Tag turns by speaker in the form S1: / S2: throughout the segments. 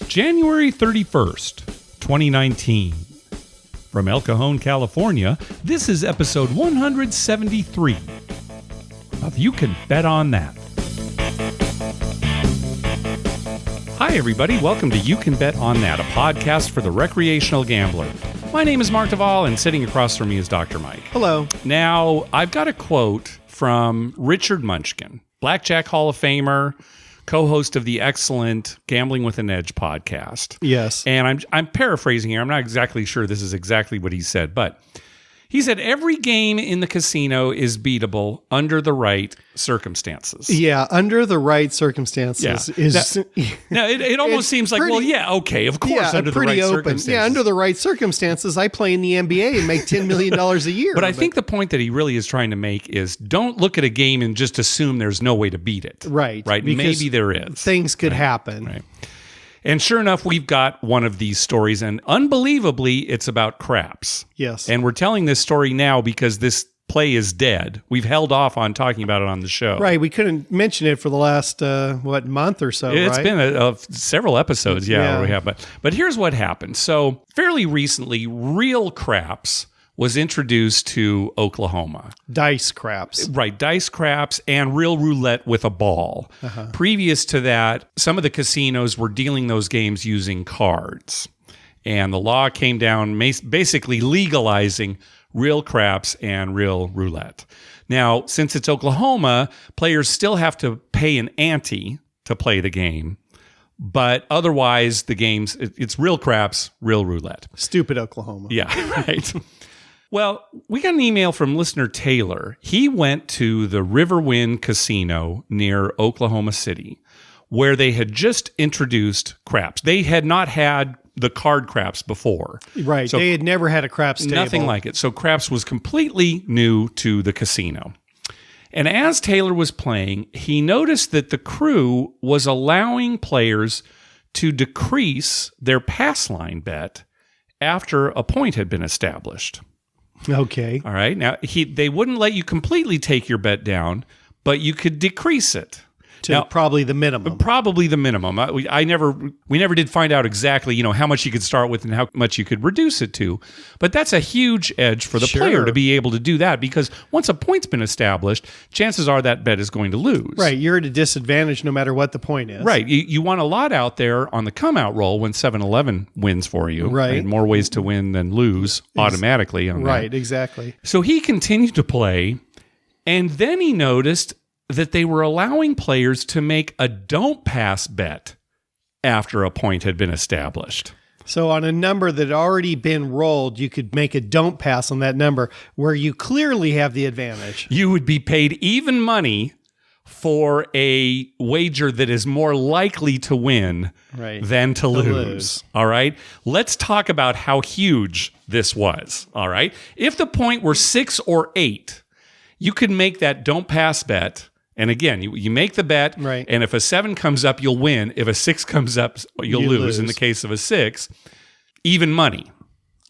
S1: January 31st, 2019. From El Cajon, California, this is episode 173 of You Can Bet On That. Hi, everybody. Welcome to You Can Bet On That, a podcast for the recreational gambler. My name is Mark Duvall, and sitting across from me is Dr. Mike.
S2: Hello.
S1: Now, I've got a quote from Richard Munchkin, Blackjack Hall of Famer, co-host of the excellent Gambling with an Edge podcast.
S2: Yes.
S1: And I'm paraphrasing here. I'm not exactly sure this is exactly what he said, but he said every game in the casino is beatable under the right circumstances.
S2: Yeah, under the right circumstances
S1: Now, it almost seems like, okay, of course, under the right circumstances.
S2: Yeah, under the right circumstances, I play in the NBA and make $10 million a year.
S1: But I think the point that he really is trying to make is don't look at a game and just assume there's no way to beat it.
S2: Right.
S1: Right? Maybe there is.
S2: Things could happen.
S1: Right. And sure enough, we've got one of these stories, and unbelievably, it's about craps.
S2: Yes.
S1: And we're telling this story now because this play is dead. We've held off on talking about it on the show.
S2: Right. We couldn't mention it for the last, month or so,
S1: It's
S2: right?
S1: been several episodes, where we have. But here's what happened. So fairly recently, real craps was introduced to Oklahoma.
S2: Dice craps.
S1: Right, dice craps and real roulette with a ball. Previous to that, some of the casinos were dealing those games using cards. And the law came down basically legalizing real craps and real roulette. Now, since it's Oklahoma, players still have to pay an ante to play the game. But otherwise, the games, it's real craps, real roulette.
S2: Stupid Oklahoma.
S1: Yeah, right. Well, we got an email from listener Taylor. He went to the Riverwind Casino near Oklahoma City, where they had just introduced craps. They had not had the card craps before.
S2: Right. So they had never had a craps table.
S1: Nothing like it. So craps was completely new to the casino. And as Taylor was playing, he noticed that the crew was allowing players to decrease their pass line bet after a point had been established.
S2: Okay.
S1: All right. Now, they wouldn't let you completely take your bet down, but you could decrease it.
S2: To probably the minimum.
S1: Probably the minimum. We never did find out exactly, how much you could start with and how much you could reduce it to. But that's a huge edge for the player to be able to do that, because once a point's been established, chances are that bet is going to lose.
S2: Right. You're at a disadvantage no matter what the point is.
S1: Right. You want a lot out there on the come-out roll when 7-Eleven wins for you.
S2: Right.
S1: More ways to win than lose automatically. On
S2: right.
S1: That.
S2: Exactly.
S1: So he continued to play, and then he noticed that they were allowing players to make a don't pass bet after a point had been established.
S2: So on a number that had already been rolled, you could make a don't pass on that number where you clearly have the advantage.
S1: You would be paid even money for a wager that is more likely to win than to lose. All right? Let's talk about how huge this was. All right? If the point were 6 or 8, you could make that don't pass bet. And again, you make the bet, and if a 7 comes up, you'll win. If a 6 comes up, you'll lose. In the case of a 6, even money,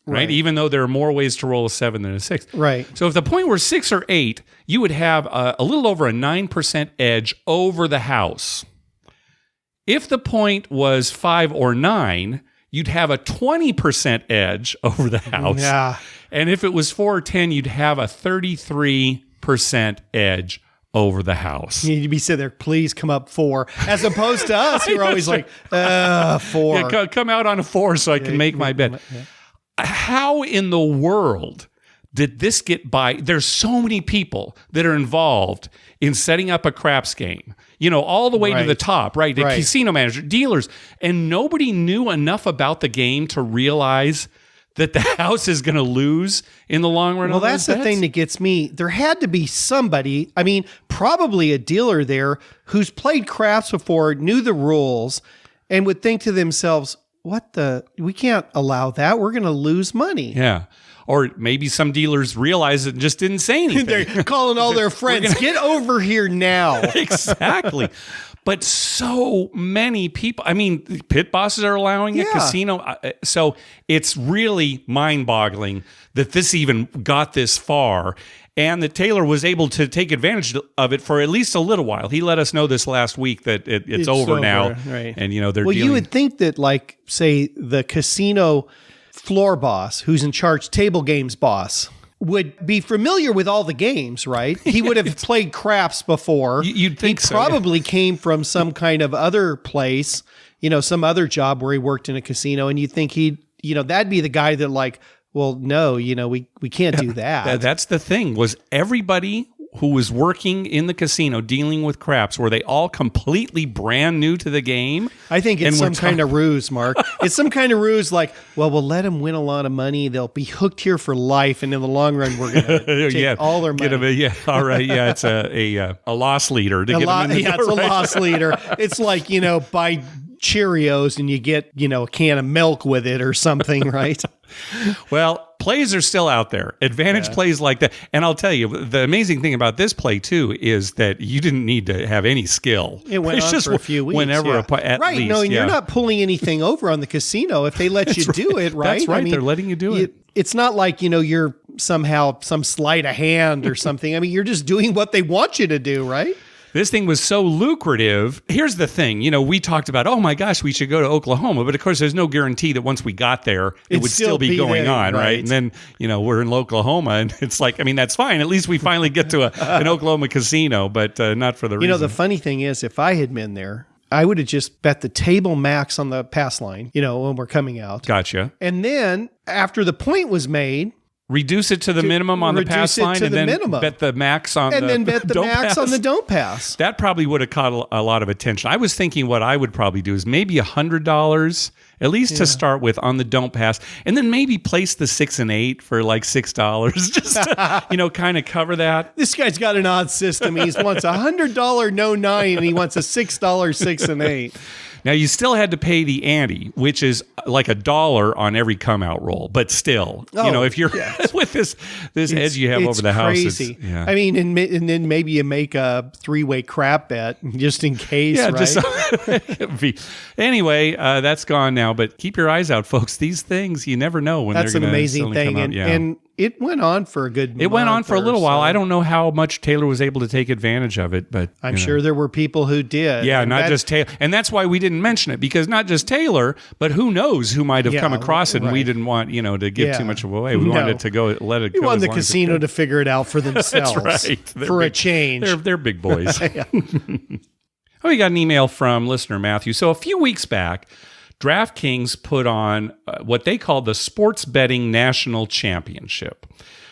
S1: right? Even though there are more ways to roll a 7 than a 6.
S2: Right.
S1: So if the point were 6 or 8, you would have a little over a 9% edge over the house. If the point was 5 or 9, you'd have a 20% edge over the house.
S2: Yeah.
S1: And if it was 4 or 10, you'd have a 33% edge over the house.
S2: You need to be sitting there, please come up 4, as opposed to us who are always like, 4.
S1: Yeah, come out on a 4 so I can make my bet. Yeah. How in the world did this get by? There's so many people that are involved in setting up a craps game, all the way to the top, right? The casino manager, dealers, and nobody knew enough about the game to realize that the house is going to lose in the long run.
S2: Well, that's the thing that gets me. There had to be somebody, probably a dealer there who's played craps before, knew the rules, and would think to themselves, we can't allow that. We're going to lose money.
S1: Yeah. Or maybe some dealers realized it and just didn't say anything.
S2: They're calling all their friends, get over here now.
S1: Exactly. But so many people, pit bosses are allowing a casino. So it's really mind-boggling that this even got this far. and that Taylor was able to take advantage of it for at least a little while. He let us know this last week that it's over now,
S2: right?
S1: And they're
S2: well. You would think that, like, say, the casino floor boss, who's in charge, table games boss, would be familiar with all the games, right? He would have played craps before.
S1: You'd think so.
S2: Probably came from some kind of other place, some other job where he worked in a casino, and you'd think that'd be the guy that, like, well, no, we can't do that.
S1: That's the thing, was everybody who was working in the casino dealing with craps, were they all completely brand new to the game?
S2: I think it's some kind of ruse, Mark. It's some kind of ruse like, well, we'll let them win a lot of money. They'll be hooked here for life. And in the long run, we're going to take all their money.
S1: All right. Yeah, it's a loss leader to get them in the door,
S2: it's a loss leader. It's like, buy Cheerios and you get, a can of milk with it or something, right?
S1: Well, plays are still out there. Advantage plays like that. And I'll tell you, the amazing thing about this play, too, is that you didn't need to have any skill.
S2: It went on for a few weeks.
S1: Whenever at
S2: right.
S1: least.
S2: No, and you're not pulling anything over on the casino if they let you do it, right?
S1: That's right. They're letting you do it.
S2: It's not like, you're somehow some sleight of hand or something. I mean, you're just doing what they want you to do, right?
S1: This thing was so lucrative. Here's the thing. We talked about, oh my gosh, we should go to Oklahoma. But of course, there's no guarantee that once we got there, it would still be going on, right? And then, we're in Oklahoma and it's like, that's fine. At least we finally get to an Oklahoma casino, but not for the reason.
S2: The funny thing is, if I had been there, I would have just bet the table max on the pass line, when we're coming out.
S1: Gotcha.
S2: And then after the point was made,
S1: reduce it to the minimum on the pass line, and then bet the max on
S2: and then bet the max on the don't pass.
S1: That probably would have caught a lot of attention. I was thinking what I would probably do is maybe $100 at least to start with on the don't pass, and then maybe place the 6 and 8 for like $6 just to kind of cover that.
S2: This guy's got an odd system. He wants $100 no 9, and he wants a $6 6 and 8.
S1: Now, you still had to pay the ante, which is like $1 on every come out roll. But still, if you're with this edge you have over the house,
S2: crazy. I mean, and then maybe you make a 3-way crap bet just in case, right?
S1: Anyway, that's gone now. But keep your eyes out, folks. These things, you never know when
S2: that's
S1: they're going to
S2: That's an amazing thing. And it went on for a good month.
S1: It went on for a little while. I don't know how much Taylor was able to take advantage of it, but
S2: I'm sure there were people who did.
S1: Yeah, not just Taylor. And that's why we didn't mention it, because not just Taylor, but who knows who might have come across it, and we didn't want, to give too much away. We wanted it to go, let it go.
S2: We wanted the casino to figure it out for themselves.
S1: That's right.
S2: For a change.
S1: They're big boys. We got an email from listener Matthew. So a few weeks back, DraftKings put on what they call the Sports Betting National Championship,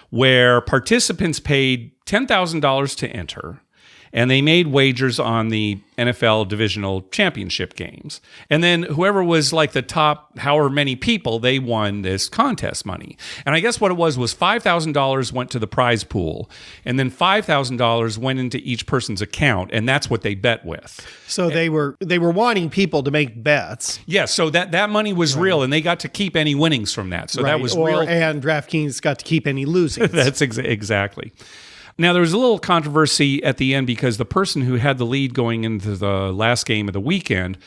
S1: where participants paid $10,000 to enter, and they made wagers on the NFL divisional championship games. And then whoever was like the top however many people, they won this contest money. And I guess what it was $5,000 went to the prize pool, and then $5,000 went into each person's account, and that's what they bet with.
S2: So they were wanting people to make bets.
S1: Yeah, so that money was real, and they got to keep any winnings from that. So that was real.
S2: And DraftKings got to keep any losings.
S1: That's exactly. Now, there was a little controversy at the end because the person who had the lead going into the last game of the weekend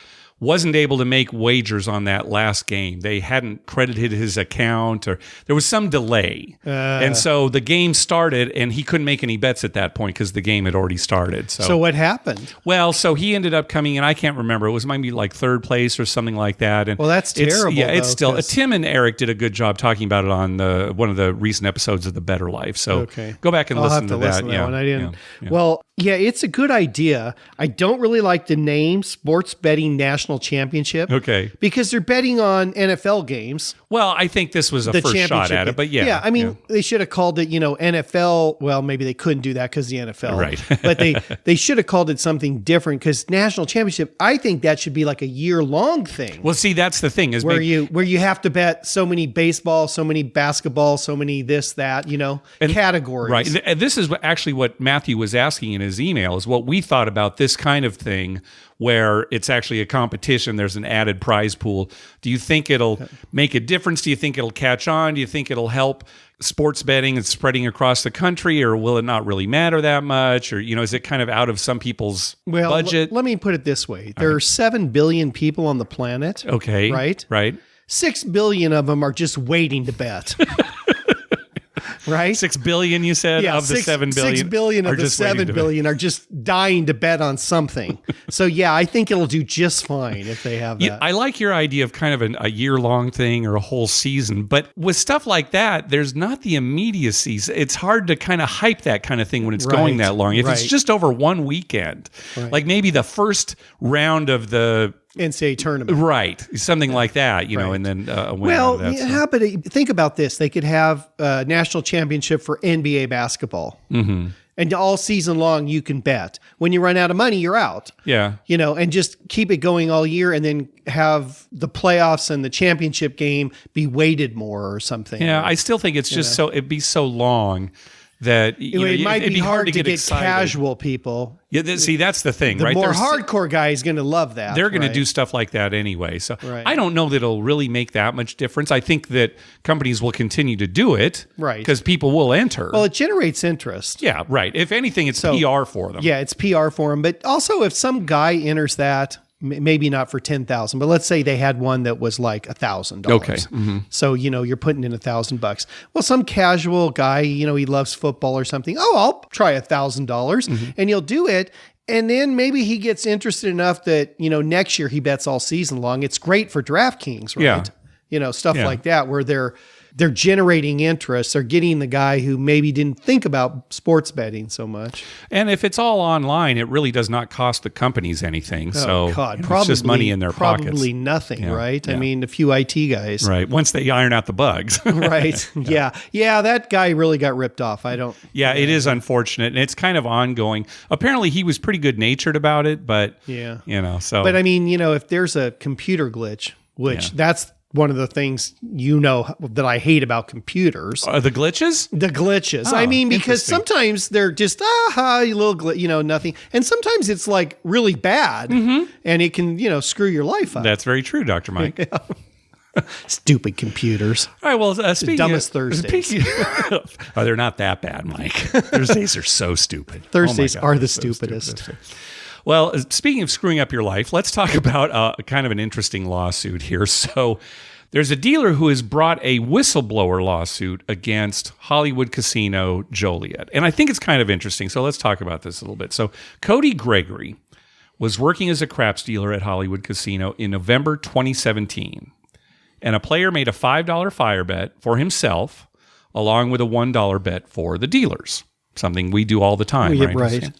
S1: wasn't able to make wagers on that last game. They hadn't credited his account, or there was some delay. And so the game started, and he couldn't make any bets at that point because the game had already started. So
S2: what happened?
S1: Well, so he ended up coming in, I can't remember, it was maybe like third place or something like that. And
S2: well, that's terrible.
S1: It's still, Tim and Eric did a good job talking about it on one of the recent episodes of The Better Life. So go back and listen to that.
S2: Listen to that one. I didn't. Yeah. Well, yeah, it's a good idea. I don't really like the name Sports Betting National Championship.
S1: Okay.
S2: Because they're betting on NFL games.
S1: Well, I think this was a first shot at it, but yeah.
S2: Yeah, I mean, they should have called it, NFL. Well, maybe they couldn't do that because the NFL.
S1: Right.
S2: But they should have called it something different, because National Championship, I think that should be like a year-long thing.
S1: Well, see, that's the thing. Is
S2: where you have to bet so many baseball, so many basketball, so many this, that, categories.
S1: Right. And this is actually what Matthew was asking in his email, is what we thought about this kind of thing, where it's actually a competition. There's an added prize pool. Do you think it'll make a difference? Do you think it'll catch on? Do you think it'll help sports betting and spreading across the country, or will it not really matter that much? Or, is it kind of out of some people's budget?
S2: Let me put it this way. There are 7 billion people on the planet.
S1: Okay.
S2: Right?
S1: Right.
S2: 6 billion of them are just waiting to bet. right?
S1: 6 billion, you said, of the 7 billion.
S2: 6 billion of the 7 billion are just dying to bet on something. So yeah, I think it'll do just fine if they have that.
S1: Yeah, I like your idea of kind of a year-long thing or a whole season, but with stuff like that, there's not the immediacy. It's hard to kind of hype that kind of thing when it's going that long. If it's just over one weekend, like maybe the first round of the
S2: NCAA tournament.
S1: Right. Something like that, and then a win.
S2: Well, but think about this. They could have a national championship for NBA basketball. Mm-hmm. And all season long, you can bet. When you run out of money, you're out.
S1: Yeah.
S2: And just keep it going all year and then have the playoffs and the championship game be weighted more or something.
S1: Yeah, I still think it's just it'd be so long that
S2: it might be hard to get
S1: excited.
S2: Casual people.
S1: Yeah, see, that's the thing, right?
S2: The more hardcore guy is going to love that.
S1: They're going to do stuff like that anyway. So I don't know that it'll really make that much difference. I think that companies will continue to do it,
S2: right?
S1: Because people will enter.
S2: Well, it generates interest.
S1: Yeah, right. If anything, it's PR for them.
S2: Yeah, it's PR for them. But also, if some guy enters that. Maybe not for 10,000, but let's say they had one that was like $1,000.
S1: Okay. Mm-hmm.
S2: So, you're putting in $1,000. Well, some casual guy, he loves football or something. Oh, I'll try $1,000 and he'll do it. And then maybe he gets interested enough that, next year he bets all season long. It's great for DraftKings, right? Yeah. Stuff like that where they're generating interest. They're getting the guy who maybe didn't think about sports betting so much.
S1: And if it's all online, it really does not cost the companies anything.
S2: Probably,
S1: it's just money in their pockets.
S2: Probably nothing, right? Yeah. I mean, a few IT guys.
S1: Right. Once they iron out the bugs.
S2: Right. Yeah. That guy really got ripped off.
S1: Yeah, it is unfortunate. And it's kind of ongoing. Apparently, he was pretty good-natured about it, but,
S2: But I mean, if there's a computer glitch, which that's one of the things that I hate about computers.
S1: The glitches?
S2: The glitches. I mean, because sometimes they're just, a little glitch, nothing. And sometimes it's like really bad and it can, screw your life up.
S1: That's very true, Dr. Mike.
S2: Stupid computers.
S1: All right, well, speaking
S2: dumbest Thursdays.
S1: They're not that bad, Mike. Thursdays are so stupid.
S2: Thursdays are the stupidest.
S1: Stupid. Well, speaking of screwing up your life, let's talk about kind of an interesting lawsuit here. So there's a dealer who has brought a whistleblower lawsuit against Hollywood Casino Joliet. And I think it's kind of interesting. So let's talk about this a little bit. So Cody Gregory was working as a craps dealer at Hollywood Casino in November 2017. And a player made a $5 fire bet for himself, along with a $1 bet for the dealers. Something we do all the time, right?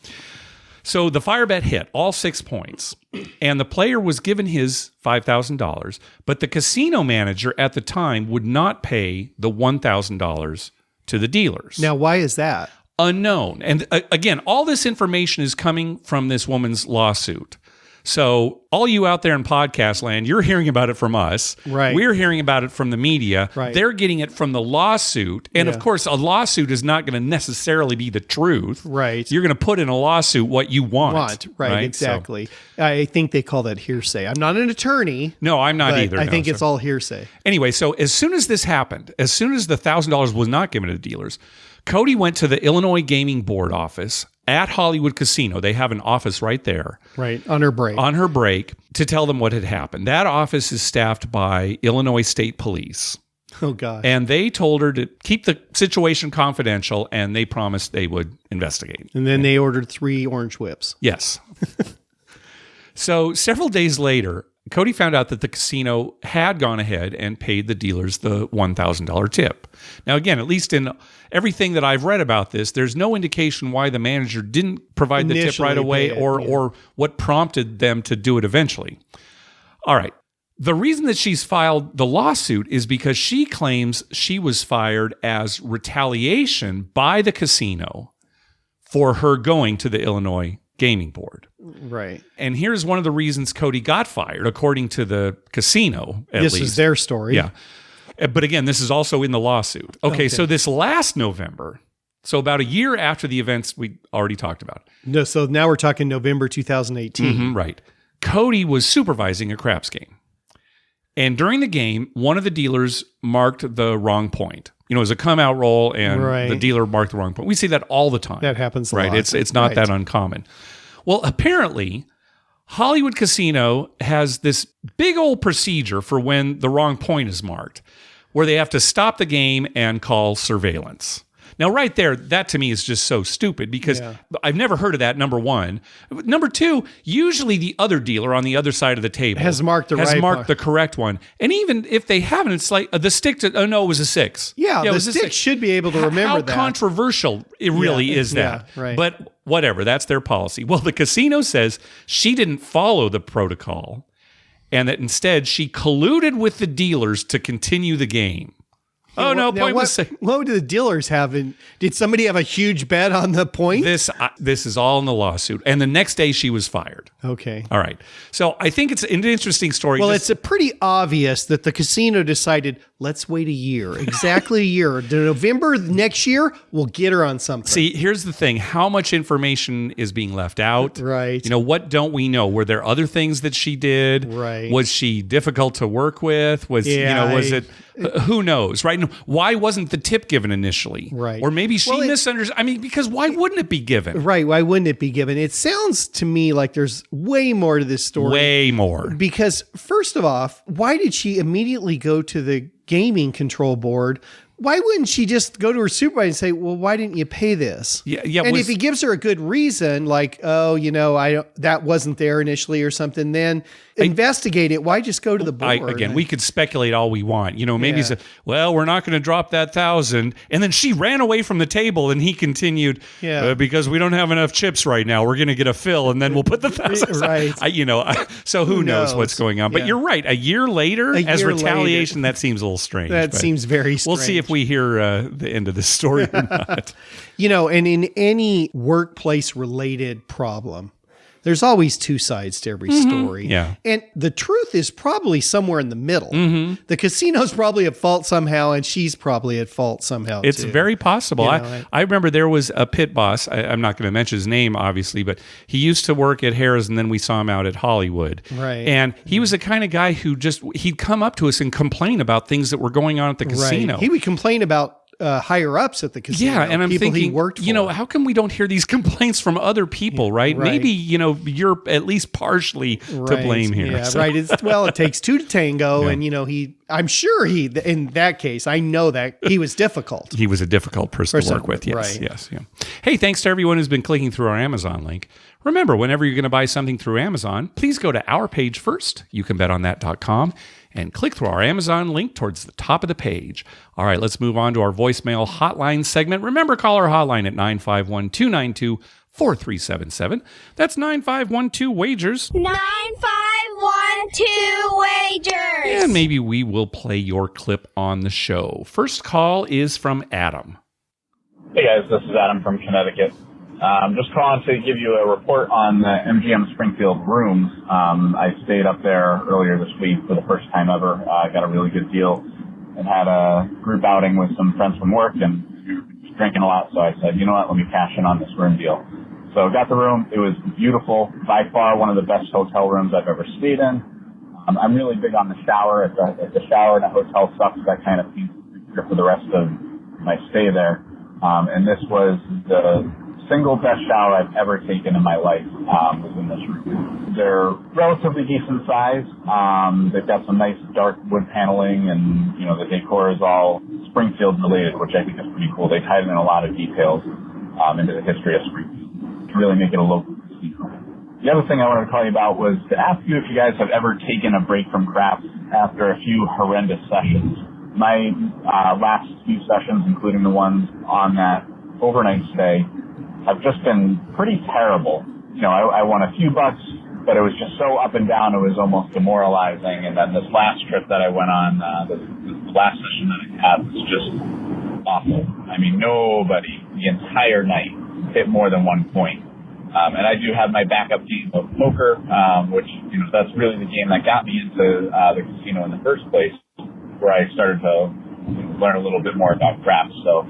S1: So the fire bet hit all 6 points, and the player was given his $5,000, but the casino manager at the time would not pay the $1,000 to the dealers.
S2: Now, why is that?
S1: Unknown. And again, all this information is coming from this woman's lawsuit. So all you out there in podcast land, you're hearing about it from us.
S2: Right.
S1: We're hearing about it from the media.
S2: Right.
S1: They're getting it from the lawsuit. And of course, a lawsuit is not going to necessarily be the truth.
S2: Right.
S1: You're going to put in a lawsuit what you want.
S2: Right, exactly. So, I think they call that hearsay. I'm not an attorney.
S1: No, I'm not either.
S2: I think it's all hearsay.
S1: Anyway, so as soon as this happened, as soon as the $1,000 was not given to the dealers, Cody went to the Illinois Gaming Board office at Hollywood Casino. They have an office right there.
S2: Right, on her break.
S1: On her break to tell them what had happened. That office is staffed by Illinois State Police.
S2: Oh, God.
S1: And they told her to keep the situation confidential, and they promised they would investigate.
S2: And then they ordered 3 orange whips.
S1: Yes. So several days later, Cody found out that the casino had gone ahead and paid the dealers the $1,000 tip. Now, again, at least in everything that I've read about this, there's no indication why the manager didn't provide the tip right away or what prompted them to do it eventually. All right. The reason that she's filed the lawsuit is because she claims she was fired as retaliation by the casino for her going to the Illinois Gaming Board.
S2: Right.
S1: And here's one of the reasons Cody got fired, according to the casino, at least.
S2: This is their story.
S1: Yeah. But again, this is also in the lawsuit. Okay, so this last November, so about a year after the events we already talked about.
S2: No, so now we're talking November 2018.
S1: Mm-hmm, right. Cody was supervising a craps game. And during the game, one of the dealers marked the wrong point. It was a come out roll and the dealer marked the wrong point. We see that all the time.
S2: That happens a lot.
S1: It's not that uncommon. Well, apparently, Hollywood Casino has this big old procedure for when the wrong point is marked. where they have to stop the game and call surveillance. Now, right there, that to me is just so stupid because I've never heard of that, number one. Number two, usually the other dealer on the other side of the table
S2: has marked
S1: the correct one. And even if they haven't, it's like the stick to, no, it was a 6.
S2: Yeah, the stick should be able to remember that.
S1: How controversial it really is that.
S2: Yeah, right.
S1: But whatever, that's their policy. Well, the casino says she didn't follow the protocol and that instead she colluded with the dealers to continue the game. Oh, no, point was safe.
S2: What do the dealers have? Did somebody have a huge bet on the point?
S1: This is all in the lawsuit. And the next day she was fired.
S2: Okay.
S1: All right. So I think it's an interesting story.
S2: Well, it's pretty obvious that the casino decided, let's wait a year, exactly a year. November next year, we'll get her on something.
S1: See, here's the thing. How much information is being left out?
S2: Right.
S1: You know, what don't we know? Were there other things that she did?
S2: Right.
S1: Was she difficult to work with? Was it... who knows, right? Why wasn't the tip given initially?
S2: Right.
S1: Or maybe she misunderstood. I mean, because why wouldn't it be given?
S2: Right. Why wouldn't it be given? It sounds to me like there's way more to this story.
S1: Way more.
S2: Because first of all, why did she immediately go to the gaming control board? Why wouldn't she just go to her supervisor and say, well, why didn't you pay this?
S1: Yeah.
S2: And if he gives her a good reason, like, oh, that wasn't there initially or something, then investigate it. Why just go to the board?
S1: We could speculate all we want. Maybe say, well, we're not going to drop that 1,000. And then she ran away from the table and he continued, because we don't have enough chips right now. We're going to get a fill and then we'll put the 1,000.
S2: Right.
S1: So who knows what's going on? But you're right. A year later, as retaliation, that seems a little strange.
S2: That seems very strange.
S1: We'll see if we hear the end of this story or not.
S2: And in any workplace related problem, there's always two sides to every story.
S1: Yeah.
S2: And the truth is probably somewhere in the middle. Mm-hmm. The casino's probably at fault somehow, and she's probably at fault somehow,
S1: It's
S2: too.
S1: very possible. I remember there was a pit boss. I'm not going to mention his name, obviously, but he used to work at Harrah's, and then we saw him out at Hollywood.
S2: Right.
S1: And he was the kind of guy who he'd come up to us and complain about things that were going on at the casino.
S2: He would complain about higher ups at the casino.
S1: Yeah, and I'm
S2: people
S1: thinking,
S2: he worked for.
S1: how come we don't hear these complaints from other people, right? Maybe, you're at least partially to blame here.
S2: Yeah, right. It takes two to tango, and I'm sure in that case, I know that he was difficult.
S1: He was a difficult person to work with. Yes,
S2: right.
S1: yes, yeah. Hey, thanks to everyone who's been clicking through our Amazon link. Remember, whenever you're going to buy something through Amazon, please go to our page first, youcanbetonthat.com, and click through our Amazon link towards the top of the page. All right, let's move on to our voicemail hotline segment. Remember, call our hotline at 951-292-4377. That's 9512-WAGERS.
S3: 9512-WAGERS.
S1: And maybe we will play your clip on the show. First call is from Adam.
S4: Hey guys, this is Adam from Connecticut. Just calling to give you a report on the MGM Springfield rooms. I stayed up there earlier this week for the first time ever. I got a really good deal and had a group outing with some friends from work, and we were drinking a lot, so I said, you know what, let me cash in on this room deal. So got the room. It was beautiful. By far one of the best hotel rooms I've ever stayed in. I'm really big on the shower. If the shower in a hotel sucks, that kind of seems for the rest of my stay there. And this was the single best shower I've ever taken in my life, was in this room. They're relatively decent size. They've got some nice dark wood paneling, and the decor is all Springfield related, which I think is pretty cool. They tied in a lot of details into the history of Springfield to really make it a local casino. The other thing I wanted to call you about was to ask you if you guys have ever taken a break from craps after a few horrendous sessions. My last few sessions, including the ones on that overnight stay, have just been pretty terrible. I won a few bucks, but it was just so up and down, it was almost demoralizing. And then this last trip that I went on, the last session that I had was just awful. I mean, nobody the entire night hit more than 1 point. And I do have my backup game of poker, which, that's really the game that got me into the casino in the first place, where I started to learn a little bit more about craps. So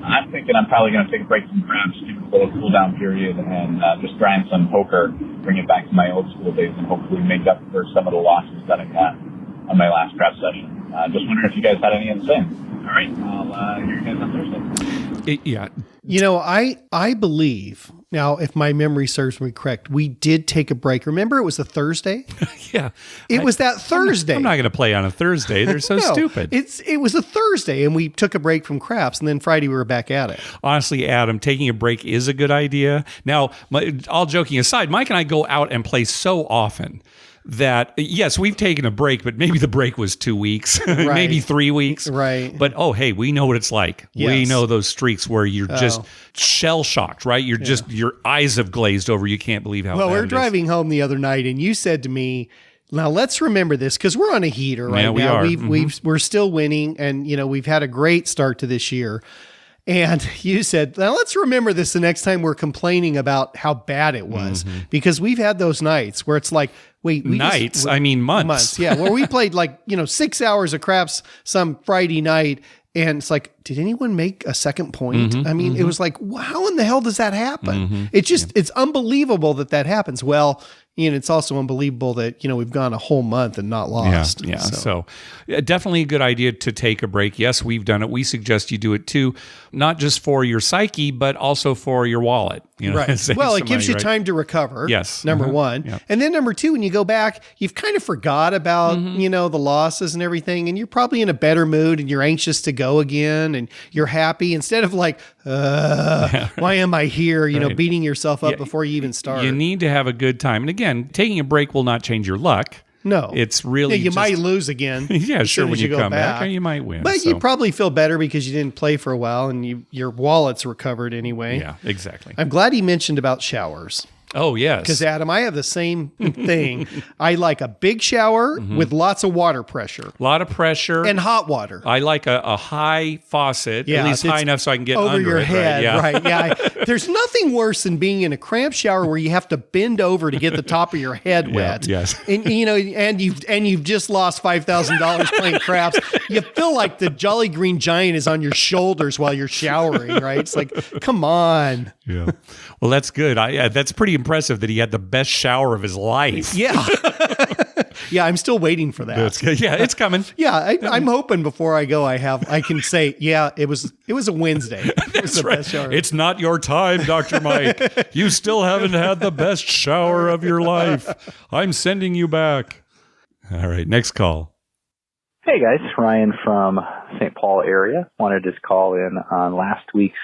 S4: I'm thinking I'm probably going to take a break from craps, give it a little cool down period, and just grind some poker, bring it back to my old school days, and hopefully make up for some of the losses that I got on my last crap session. Just wondering if you guys had any in the same. All right, I'll hear you guys on Thursday.
S1: Yeah.
S2: I believe, Now, if my memory serves me correct, we did take a break. Remember, it was a Thursday?
S1: Yeah.
S2: It was that Thursday.
S1: I'm not going to play on a Thursday. They're so
S2: No,
S1: stupid.
S2: It was a Thursday, and we took a break from craps, and then Friday we were back at it.
S1: Honestly, Adam, taking a break is a good idea. Now, all joking aside, Mike and I go out and play so often that, yes, we've taken a break, but maybe the break was 2 weeks, maybe 3 weeks.
S2: Right.
S1: But, oh, hey, we know what it's like.
S2: Yes.
S1: We know those streaks where you're just shell-shocked, right? You're just, your eyes have glazed over. You can't believe how
S2: Well,
S1: bad
S2: we
S1: it
S2: were
S1: is.
S2: driving home the other night, and you said to me, now let's remember this because we're on a heater right
S1: Yeah, we
S2: now.
S1: are.
S2: We're still winning, and we've had a great start to this year. And you said, now let's remember this the next time we're complaining about how bad it was, because we've had those nights where it's like, wait,
S1: Nights? I mean months.
S2: months, yeah, where we played 6 hours of craps some Friday night. And it's like, did anyone make a second point? I mean, it was like, how in the hell does that happen? It's unbelievable that happens. Well, it's also unbelievable that, we've gone a whole month and not lost.
S1: Yeah. So definitely a good idea to take a break. Yes, we've done it. We suggest you do it too, not just for your psyche, but also for your wallet.
S2: Right.
S1: Save
S2: Well, it
S1: some
S2: gives
S1: money,
S2: you
S1: right?
S2: time to recover.
S1: Yes.
S2: Number one.
S1: Yep.
S2: And then number two, when you go back, you've kind of forgot about, the losses and everything. And you're probably in a better mood and you're anxious to go again and you're happy instead of like, why am I here?
S1: Right.
S2: Beating yourself up before you even start.
S1: You need to have a good time. And again, taking a break will not change your luck.
S2: No.
S1: It's really
S2: you
S1: just-
S2: might lose again.
S1: Yeah,
S2: as
S1: sure.
S2: soon
S1: When
S2: as
S1: you
S2: go
S1: come back, or you might win.
S2: But
S1: so.
S2: you probably feel better because you didn't play for a while and your wallet's recovered anyway.
S1: Yeah, exactly.
S2: I'm glad he mentioned about showers.
S1: Oh, yes.
S2: Because, Adam, I have the same thing. I like a big shower with lots of water pressure
S1: a lot of pressure.
S2: and hot water.
S1: I like a high faucet,
S2: Yeah,
S1: at least
S2: it's
S1: high enough so I can get
S2: over
S1: under
S2: your
S1: it.
S2: head,
S1: Right? Yeah.
S2: There's nothing worse than being in a cramped shower where you have to bend over to get the top of your head wet.
S1: yes.
S2: And you've just lost $5,000 playing craps. You feel like the Jolly Green Giant is on your shoulders while you're showering, right? It's like, come on.
S1: Yeah. Well, that's good. That's pretty impressive that he had the best shower of his life.
S2: Yeah. Yeah, I'm still waiting for that.
S1: That's good. Yeah, it's coming.
S2: Yeah, I'm hoping before I go, I can say, yeah, it was a Wednesday. It was the best shower.
S1: It's not your time, Dr. Mike. You still haven't had the best shower of your life. I'm sending you back. All right, next call.
S5: Hey guys, Ryan from St. Paul area. Wanted to just call in on last week's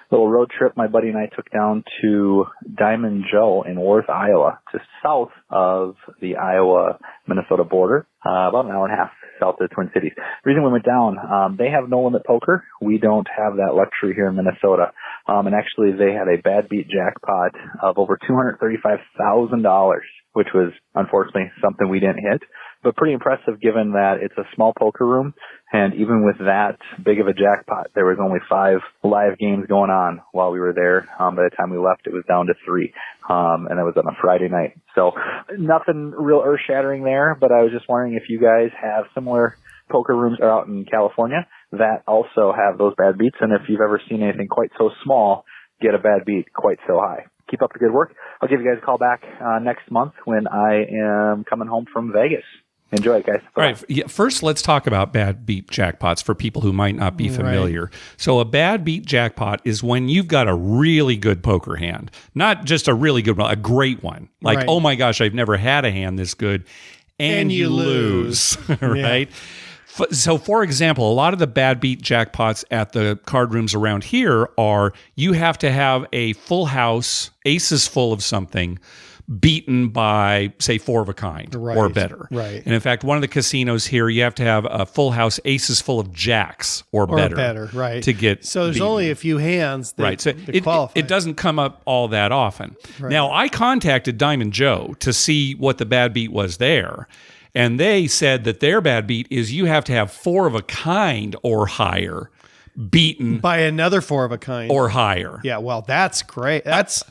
S5: little road trip my buddy and I took down to Diamond Joe in Worth, Iowa, just south of the Iowa-Minnesota border, about an hour and a half south of the Twin Cities. The reason we went down, they have no limit poker. We don't have that luxury here in Minnesota. And actually they had a bad beat jackpot of over $235,000, which was unfortunately something we didn't hit. But pretty impressive given that it's a small poker room. And even with that big of a jackpot, there was only 5 live games going on while we were there. By the time we left, it was down to 3. And that was on a Friday night. So nothing real earth shattering there, but I was just wondering if you guys have similar poker rooms out in California that also have those bad beats. And if you've ever seen anything quite so small get a bad beat quite so high. Keep up the good work. I'll give you guys a call back next month when I am coming home from Vegas. Enjoy it, guys. Bye.
S1: All right. Yeah, first, let's talk about bad beat jackpots for people who might not be familiar. Right. So a bad beat jackpot is when you've got a really good poker hand, not just a really good one, a great one. Like, right. Oh my gosh, I've never had a hand this good. And you lose. Right? Yeah. So, for example, a lot of the bad beat jackpots at the card rooms around here are you have to have a full house, aces full of something, beaten by, say, 4 of a kind or better.
S2: Right.
S1: And in fact, one of the casinos here, you have to have a full house, aces full of jacks or better.
S2: Right.
S1: To get
S2: So there's
S1: beaten.
S2: Only a few hands that,
S1: So it doesn't come up all that often. Right. Now, I contacted Diamond Joe to see what the bad beat was there. And they said that their bad beat is you have to have 4 of a kind or higher beaten
S2: by another 4 of a kind
S1: or higher.
S2: Yeah, well, that's great. That's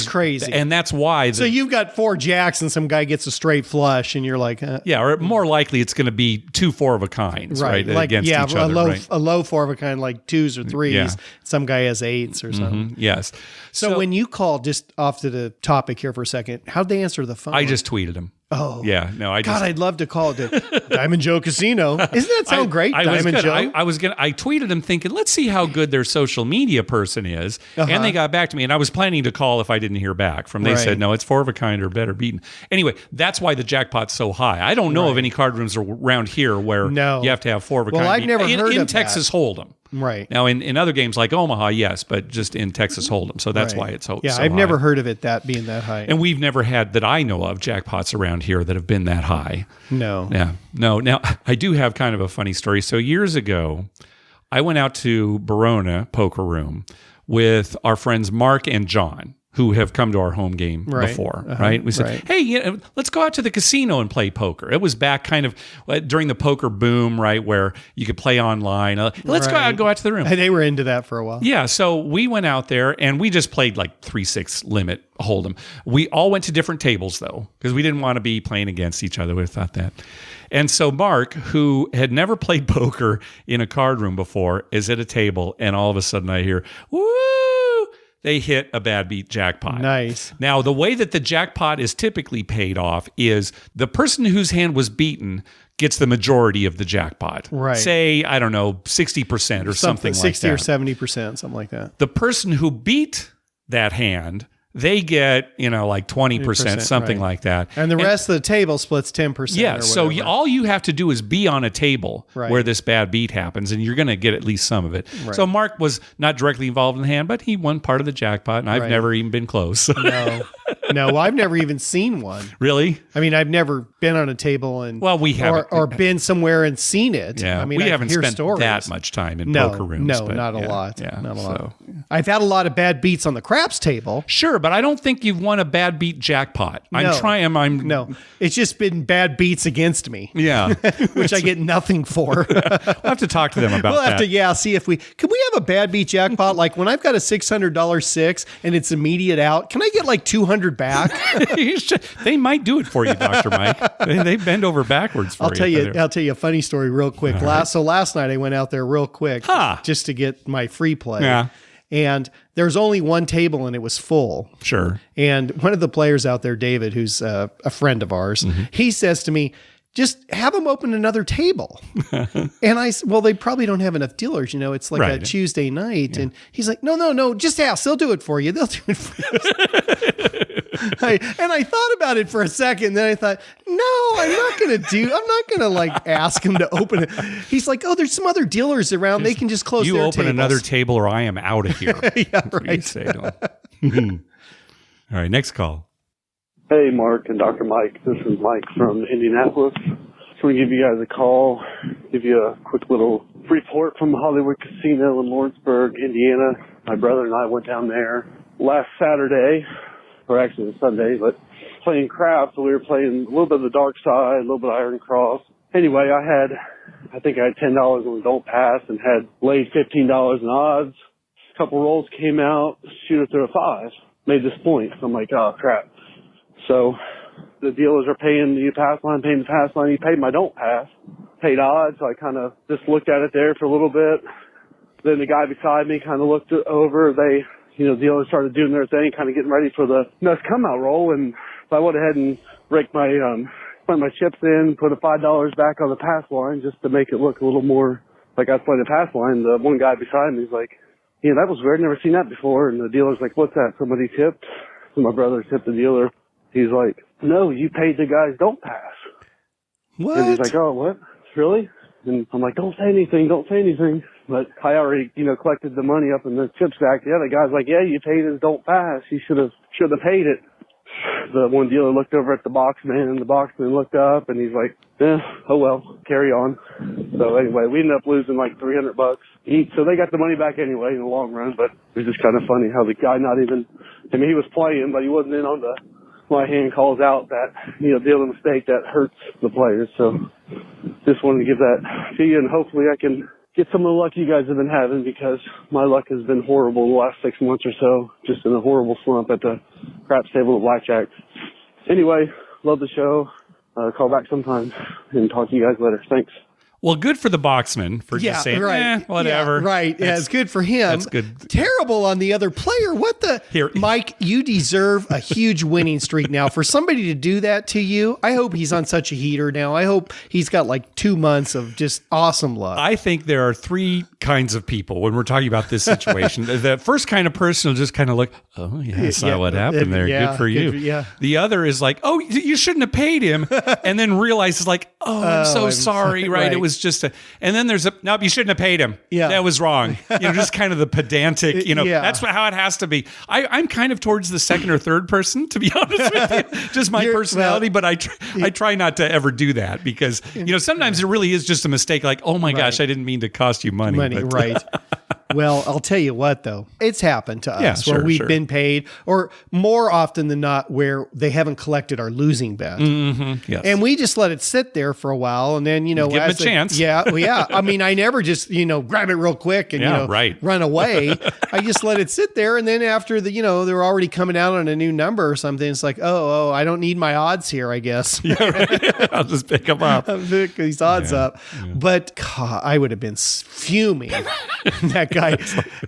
S2: crazy,
S1: and that's why.
S2: So you've got 4 jacks, and some guy gets a straight flush, and you're like,
S1: yeah, or more likely it's going to be 2 4 of a kinds, right?
S2: Like,
S1: against each other,
S2: a low 4 of a kind, like 2s or 3s. Yeah. Some guy has 8s or something.
S1: Yes.
S2: So when you called, just off to the topic here for a second, how'd they answer the phone?
S1: I just tweeted them.
S2: Oh.
S1: Yeah. No,
S2: God, I'd love to call it the Diamond Joe Casino. Doesn't that sound great, Diamond Joe?
S1: I tweeted him thinking, let's see how good their social media person is. And they got back to me, and I was planning to call if I didn't hear back from them. They said, no, it's 4 of a kind or better beaten. Anyway, that's why the jackpot's so high. I don't know of any card rooms around here where you have to have 4 of a kind.
S2: Well, I've never heard
S1: in
S2: of
S1: Texas Hold'em.
S2: Right.
S1: Now, in other games like Omaha, yes, but just in Texas Hold'em. So that's why it's so
S2: Yeah,
S1: so
S2: I've
S1: high.
S2: never heard of it being that high.
S1: And we've never had, that I know of, jackpots around here that have been that high.
S2: No.
S1: Yeah. No. Now, I do have kind of a funny story. So years ago, I went out to Barona Poker Room with our friends Mark and John, who have come to our home game before, right? We said, hey, let's go out to the casino and play poker. It was back kind of during the poker boom, right, where you could play online. Let's go out to the room.
S2: And they were into that for a while.
S1: Yeah, so we went out there and we just played like 3-6 limit Hold'em. We all went to different tables though, because we didn't want to be playing against each other. We thought that. And so Mark, who had never played poker in a card room before, is at a table, and all of a sudden I hear, woo! They hit a bad beat jackpot.
S2: Nice.
S1: Now, the way that the jackpot is typically paid off is the person whose hand was beaten gets the majority of the jackpot.
S2: Right.
S1: Say, I don't know, 60% or something like that.
S2: 60 or 70%, something like that.
S1: The person who beat that hand, they get, like 20%, something like that.
S2: And the rest of the table splits 10%.
S1: Yeah, so all you have to do is be on a table
S2: Right.
S1: where this bad beat happens, and you're going to get at least some of it.
S2: Right.
S1: So Mark was not directly involved in the hand, but he won part of the jackpot, and I've never even been close.
S2: No, I've never even seen one.
S1: Really?
S2: I mean, I've never been on a table and
S1: we haven't,
S2: or been somewhere and seen it.
S1: Yeah,
S2: I mean,
S1: we
S2: I
S1: haven't
S2: hear
S1: spent
S2: stories.
S1: that much time in poker rooms.
S2: No,
S1: but
S2: not a
S1: yeah,
S2: lot.
S1: Yeah,
S2: Not a lot.
S1: so,
S2: I've had a lot of bad beats on the craps table.
S1: Sure, but I don't think you've won a bad beat jackpot.
S2: No, it's just been bad beats against me.
S1: Yeah,
S2: which I get nothing for.
S1: We'll have to talk to them about
S2: We'll have
S1: that.
S2: to, see if can we have a bad beat jackpot? Like when I've got a $600 six and it's immediate out, can I get like 200 back?
S1: They might do it for you, Dr. Mike. They bend over backwards for you.
S2: I'll tell you a funny story real quick. So last night I went out there real quick just to get my free play.
S1: Yeah.
S2: And there's only one table and it was full.
S1: Sure.
S2: And one of the players out there, David, who's a friend of ours, he says to me, just have them open another table. And I said, well, they probably don't have enough dealers. It's like a Tuesday night. Yeah. And he's like, no, just ask. They'll do it for you. They'll do it for you. And I thought about it for a second. Then I thought, no, I'm not going to like ask him to open it. He's like, oh, there's some other dealers around. They can just close their tables.
S1: You open another table or I am out of here.
S2: Yeah, right.
S1: All right, next call.
S6: Hey, Mark and Dr. Mike. This is Mike from Indianapolis. Just want to give you guys a call, give you a quick little report from the Hollywood Casino in Lawrenceburg, Indiana. My brother and I went down there last Saturday, or actually it was Sunday, but playing craps. So we were playing a little bit of the dark side, a little bit of Iron Cross. Anyway, I think I had $10 on the don't pass and had laid $15 in odds. A couple rolls came out, shooter threw a 5, made this point. So I'm like, oh crap. So the dealers are paying the pass line, paying the pass line. He paid my don't pass, paid odds. So I kind of just looked at it there for a little bit. Then the guy beside me kind of looked it over. Dealers started doing their thing, kind of getting ready for the next come out roll. And so I went ahead and raked my chips in, put a $5 back on the pass line just to make it look a little more like I was playing the pass line. The one guy beside me is like, yeah, that was weird. Never seen that before. And the dealer's like, what's that? Somebody tipped? So my brother tipped the dealer. He's like, no, you paid the guys don't pass.
S2: What?
S6: And he's like, oh, what? Really? And I'm like, don't say anything. But I already, collected the money up in the chip stack. The other guy's like, yeah, you paid his don't pass. You should have paid it. The one dealer looked over at the boxman, and the boxman looked up, and he's like, oh well, carry on. So anyway, we ended up losing like $300 each. So they got the money back anyway in the long run, but it was just kind of funny how the guy he was playing, but he wasn't in on my hand calls out that, deal a mistake that hurts the players. So just wanted to give that to you, and hopefully I can get some of the luck you guys have been having, because my luck has been horrible the last 6 months or so, just in a horrible slump at the craps table at blackjack. Anyway, love the show. Call back sometime and talk to you guys later. Thanks.
S1: Well, good for the boxman for just saying, whatever.
S2: Yeah, right. Yeah, it's good for him.
S1: That's good.
S2: Terrible on the other player. What the?
S1: Here.
S2: Mike, you deserve a huge winning streak now. For somebody to do that to you, I hope he's on such a heater now. I hope he's got like 2 months of just awesome luck.
S1: I think there are 3 kinds of people when we're talking about this situation. The first kind of person will just kind of look, oh, yeah, I saw what happened there. Good for you.
S2: Yeah.
S1: The other is like, oh, you shouldn't have paid him. And then realizes like, oh, I'm so sorry. Right. It was just and then there's nope, you shouldn't have paid him.
S2: Yeah.
S1: That was wrong. Just kind of the pedantic, that's how it has to be. I'm kind of towards the second or third person, to be honest with you. Just my personality, but I try not to ever do that because, sometimes it really is just a mistake. Like, oh my gosh, I didn't mean to cost you money.
S2: Right. Well, I'll tell you what, though. It's happened to us where we've been paid, or more often than not, where they haven't collected our losing bet.
S1: Mm-hmm. Yes.
S2: And we just let it sit there for a while. And then, give
S1: them a chance.
S2: Yeah. Well, yeah. I mean, I never just, grab it real quick and, run away. I just let it sit there. And then after they're already coming out on a new number or something, it's like, oh, I don't need my odds here, I guess.
S1: Yeah, right. I'll just pick them up.
S2: I'll pick these odds up. Yeah. But God, I would have been fuming. That guy.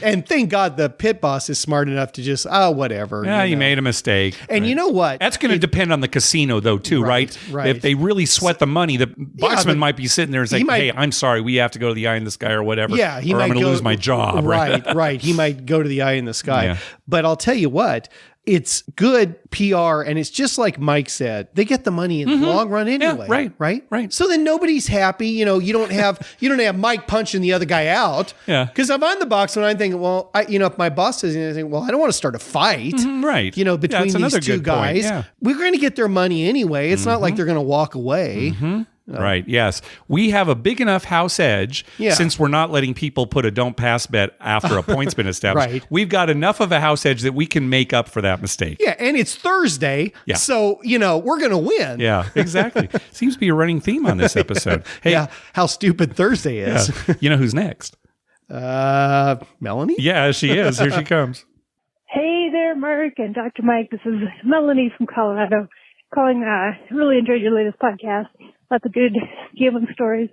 S2: And thank God the pit boss is smart enough to just, whatever.
S1: Yeah, you made a mistake.
S2: And you know what?
S1: That's going to depend on the casino, though, too, right?
S2: Right.
S1: If they really sweat the money, the boxman might be sitting there and saying, hey, I'm sorry, we have to go to the eye in the sky or whatever.
S2: Yeah,
S1: I'm going to lose my job.
S2: Right. He might go to the eye in the sky.
S1: Yeah.
S2: But I'll tell you what. It's good PR, and it's just like Mike said. They get the money in the long run anyway.
S1: Yeah, right.
S2: So then nobody's happy. You don't have Mike punching the other guy out.
S1: Yeah.
S2: Because if I'm the box and I'm thinking, well, if my boss says anything, well, I don't want to start a fight.
S1: Right.
S2: Between these 2 guys.
S1: Yeah.
S2: We're going to get their money anyway. It's not like they're going to walk away.
S1: Right. Yes. We have a big enough house edge since we're not letting people put a don't pass bet after a point's been established.
S2: Right.
S1: We've got enough of a house edge that we can make up for that mistake.
S2: Yeah. And it's Thursday.
S1: Yeah.
S2: So, we're going to win.
S1: Yeah, exactly. Seems to be a running theme on this episode. Hey,
S2: how stupid Thursday is.
S1: Yeah. You know who's next?
S2: Melanie?
S1: Yeah, she is. Here she comes.
S7: Hey there, Mark and Dr. Mike. This is Melanie from Colorado calling. Really enjoyed your latest podcast. Lots of good gambling stories.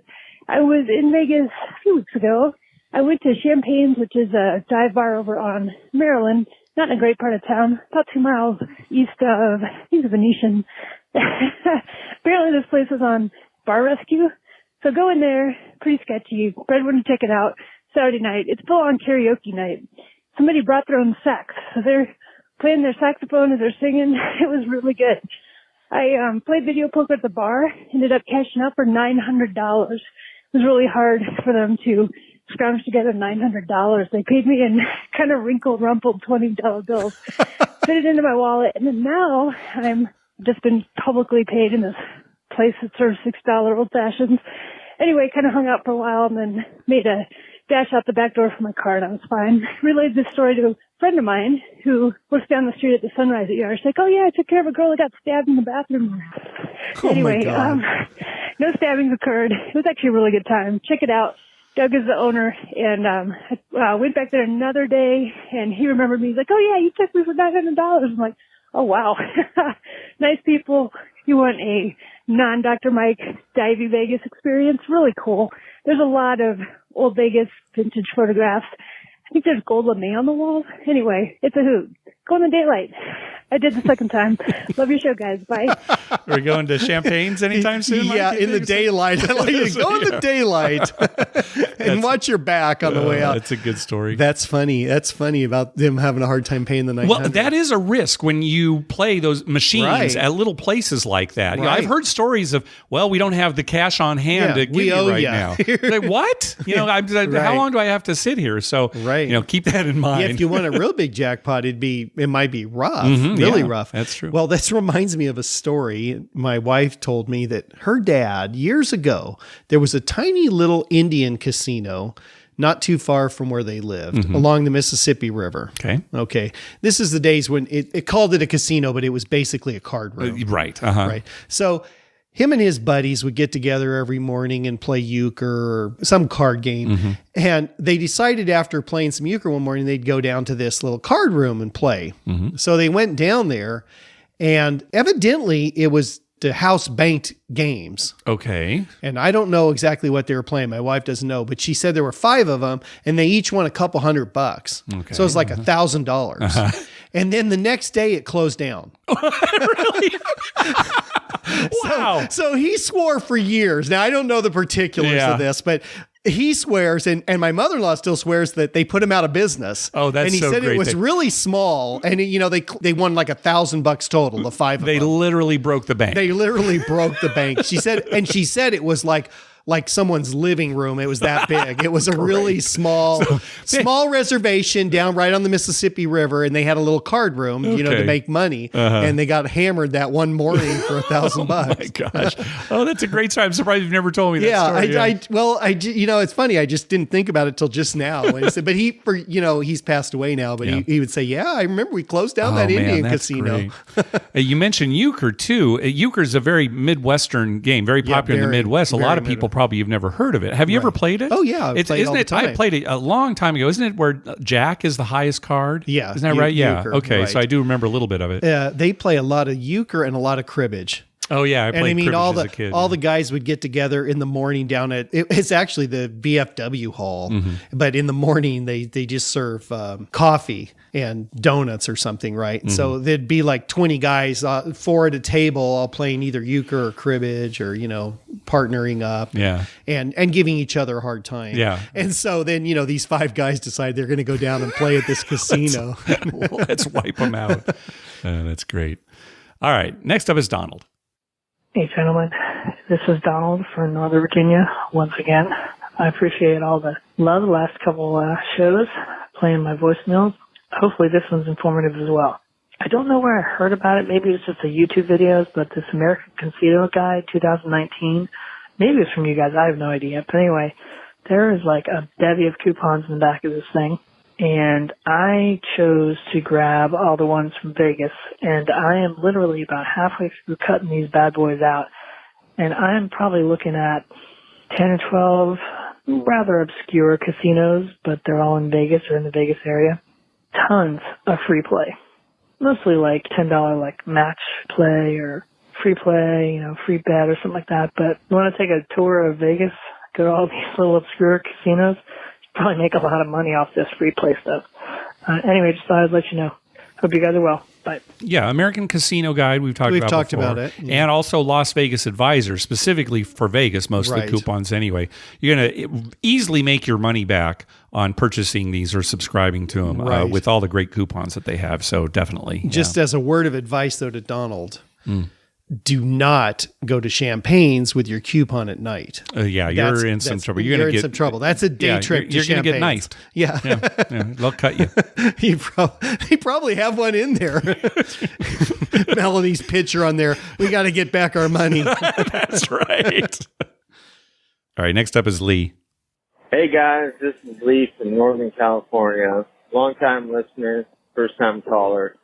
S7: I was in Vegas a few weeks ago. I went to Champagne's, which is a dive bar over on Maryland, not in a great part of town, about 2 miles east of, I think, the Venetian. Apparently this place was on Bar Rescue. So go in there, pretty sketchy. Fred wanted to check it out. Saturday night. It's full on karaoke night. Somebody brought their own sax. So they're playing their saxophone as they're singing. It was really good. I played video poker at the bar, ended up cashing out for $900. It was really hard for them to scrounge together $900. They paid me in kind of wrinkled, rumpled $20 bills, fit it into my wallet, and then now I'm just been publicly paid in this place that serves $6 old fashions. Anyway, kind of hung out for a while and then made a dash out the back door for my car, and I was fine. Relayed this story to a friend of mine who works down the street at the Sunrise at Yard. She's like, oh yeah, I took care of a girl that got stabbed in the bathroom. Anyway, no stabbings occurred. It was actually a really good time. Check it out. Doug is the owner, and I went back there another day, and he remembered me. He's like, oh yeah, you took me for $900. I'm like, oh wow. Nice people. You want a non-Dr. Mike divey Vegas experience? Really cool. There's a lot of old Vegas vintage photographs. I think there's gold LeMay on the wall. Anyway, it's a hoot. Go in the daylight. I did the second time. Love your show, guys. Bye.
S1: Are we going to Champagne's anytime soon, Mike?
S2: Yeah, in the daylight. I like to go in the daylight and watch your back on the way out.
S1: That's a good story.
S2: That's funny. That's funny about them having a hard time paying the $900.
S1: Well, that is a risk when you play those machines at little places like that. You know, I've heard stories of, we don't have the cash on hand to give you right now. Like, what? How long do I have to sit here? So, keep that in mind.
S2: Yeah, if you want a real big jackpot, it might be rough. Really rough.
S1: That's true.
S2: Well, this reminds me of a story. My wife told me that her dad, years ago, there was a tiny little Indian casino not too far from where they lived, along the Mississippi River. Okay. This is the days when it called it a casino, but it was basically a card room.
S1: Right.
S2: Right. So him and his buddies would get together every morning and play euchre or some card game. And they decided after playing some euchre one morning, they'd go down to this little card room and play. So they went down there, and evidently it was house banked games.
S1: Okay.
S2: And I don't know exactly what they were playing. My wife doesn't know, but she said there were 5 of them and they each won a couple $100.
S1: Okay.
S2: So it's like $1,000. And then the next day it closed down.
S1: Really? Wow.
S2: So he swore for years. Now I don't know the particulars of this, but he swears, and my mother-in-law still swears that they put him out of business.
S1: Oh, that's
S2: and he
S1: so
S2: said
S1: great
S2: it was
S1: that-
S2: really small, and they won like $1,000 total. The 5 of
S1: They
S2: them.
S1: literally broke the bank.
S2: They literally broke the bank. She said it was like someone's living room. It was that big. It was a really small reservation down right on the Mississippi River, and they had a little card room, to
S1: Okay.
S2: make money. And they got hammered that one morning for $1,000.
S1: My gosh. Oh, that's a great story. I'm surprised you've never told me that story.
S2: It's funny. I just didn't think about it till just now. When he said, but he's passed away now, but he would say, yeah, I remember we closed down that Indian
S1: that's
S2: casino.
S1: great. You mentioned euchre too. Euchre is a very Midwestern game, very popular in the
S2: very,
S1: Midwest. A
S2: very
S1: lot of people probably have never heard of it. Have you ever played it?
S2: Oh, yeah, I've played it all the time.
S1: I played it a long time ago. Isn't it where Jack is the highest card?
S2: Yeah,
S1: Isn't that right? Yeah.
S2: euchre,
S1: Okay,
S2: right.
S1: so I do remember a little bit of it.
S2: They play a lot of euchre and a lot of cribbage.
S1: Oh yeah, I played cribbage
S2: all
S1: as a kid.
S2: the guys would get together in the morning down at it's actually the VFW hall,
S1: Mm-hmm.
S2: but in the morning they just serve coffee and donuts or something, right?
S1: Mm-hmm.
S2: So there'd be like 20 guys, 4 at a table, all playing either euchre or cribbage or partnering up,
S1: Yeah.
S2: and giving each other a hard time,
S1: Yeah.
S2: And so then these 5 guys decide they're going to go down and play at this casino.
S1: Let's wipe them out. That's great. All right, next up is Donald.
S8: Hey, gentlemen. This is Donald from Northern Virginia once again. I appreciate all the love the last couple shows, playing my voicemails. Hopefully this one's informative as well. I don't know where I heard about it. Maybe it's just the YouTube videos, but this American Casino Guide 2019, maybe it's from you guys. I have no idea. But anyway, there is like a bevy of coupons in the back of this thing. And I chose to grab all the ones from Vegas, and I am literally about halfway through cutting these bad boys out. And I'm probably looking at 10 or 12 rather obscure casinos, but they're all in Vegas or in the Vegas area. Tons of free play. Mostly like $10 like match play or free play, free bet or something like that. But you want to take a tour of Vegas, go to all these little obscure casinos, probably make a lot of money off this free play stuff. Anyway, just thought I'd let you know. Hope you guys are well. Bye.
S1: Yeah, American Casino Guide, we've talked
S2: talked
S1: before.
S2: about it. Yeah.
S1: And also Las Vegas Advisor, specifically for Vegas, most of
S2: Right.
S1: the coupons anyway. You're going to easily make your money back on purchasing these or subscribing to them
S2: Right.
S1: with all the great coupons that they have. So definitely.
S2: Just as a word of advice, though, to Donald, do not go to Champagne's with your coupon at night.
S1: You're in some trouble.
S2: You're
S1: gonna
S2: in
S1: get
S2: some trouble. That's a day trip.
S1: You're going to get
S2: Champagne's.
S1: knifed.
S2: Yeah.
S1: Yeah, they'll cut you.
S2: He probably have one in there. Melanie's picture on there. We got to get back our money.
S1: That's right. All right, next up is Lee.
S9: Hey guys, this is Lee from Northern California. Long-time listener, first-time caller.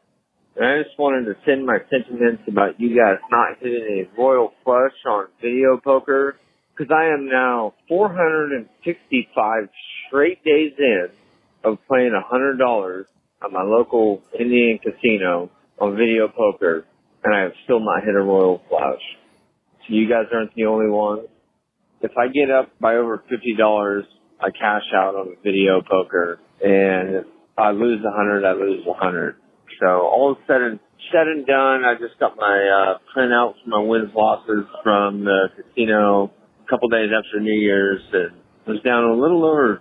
S9: And I just wanted to send my sentiments about you guys not hitting a royal flush on video poker, because I am now 465 straight days in of playing $100 at my local Indian casino on video poker, and I have still not hit a royal flush. So you guys aren't the only ones. If I get up by over $50, I cash out on video poker, and if I lose 100, I lose 100. So all said and done, I just got my printout for my wins losses from the casino a couple days after New Year's, and was down a little over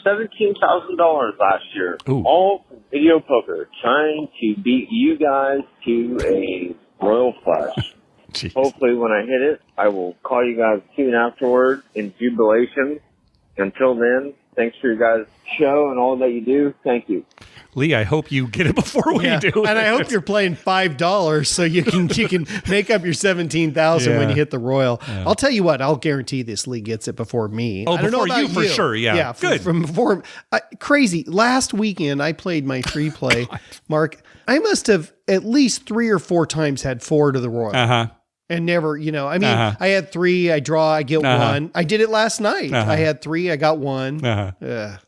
S9: $17,000 last year.
S1: Ooh.
S9: All from video poker, trying to beat you guys to a royal flush.
S1: Jeez.
S9: Hopefully when I hit it, I will call you guys soon afterward in jubilation. Until then, thanks for your guys' show and all that you do. Thank you.
S1: Lee, I hope you get it before we do.
S2: And I hope you're playing $5 so you can make up your $17,000 when you hit the royal. I'll tell you what, I'll guarantee this Lee gets it before me.
S1: Oh,
S2: I don't know
S1: before
S2: about
S1: you for sure, yeah.
S2: Yeah,
S1: Good.
S2: From before. Crazy. Last weekend I played my free play. Mark, I must have at least 3 or 4 times had 4 to the royal.
S1: Uh-huh.
S2: And never, I had 3, I draw, I get 1. I did it last night. I had 3, I got 1.
S1: Right.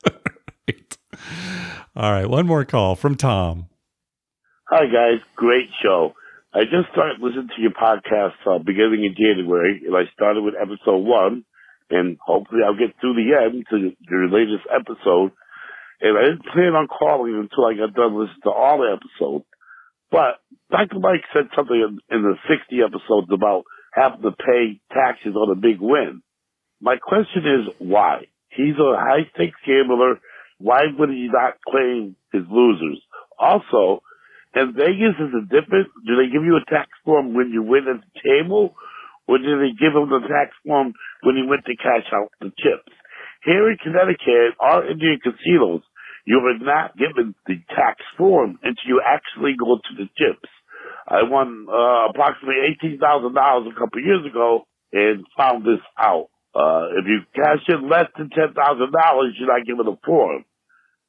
S1: All right, one more call from Tom.
S10: Hi, guys. Great show. I just started listening to your podcast beginning in January, and I started with episode 1, and hopefully I'll get through the end to your latest episode. And I didn't plan on calling until I got done listening to all the episodes. But Dr. Mike said something in the 60 episodes about having to pay taxes on a big win. My question is, why? He's a high-stakes gambler. Why would he not claim his losers? Also, in Vegas, is it different? Do they give you a tax form when you win at the table? Or do they give him the tax form when he went to cash out the chips? Here in Connecticut, our Indian casinos, you are not given the tax form until you actually go to the chips. I won approximately $18,000 a couple of years ago and found this out. If you cash in less than $10,000, you're not given a form.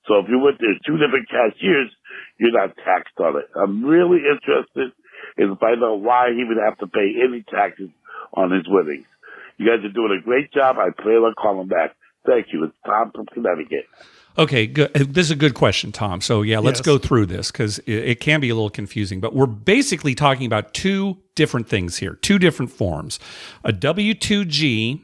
S10: So if you went to 2 different cashiers, you're not taxed on it. I'm really interested in finding out why he would have to pay any taxes on his winnings. You guys are doing a great job. I plan on calling back. Thank you. It's Tom from Connecticut.
S1: Okay, good. This is a good question, Tom. So yeah, let's go through this because it can be a little confusing. But we're basically talking about 2 different things here, 2 different forms, a W-2G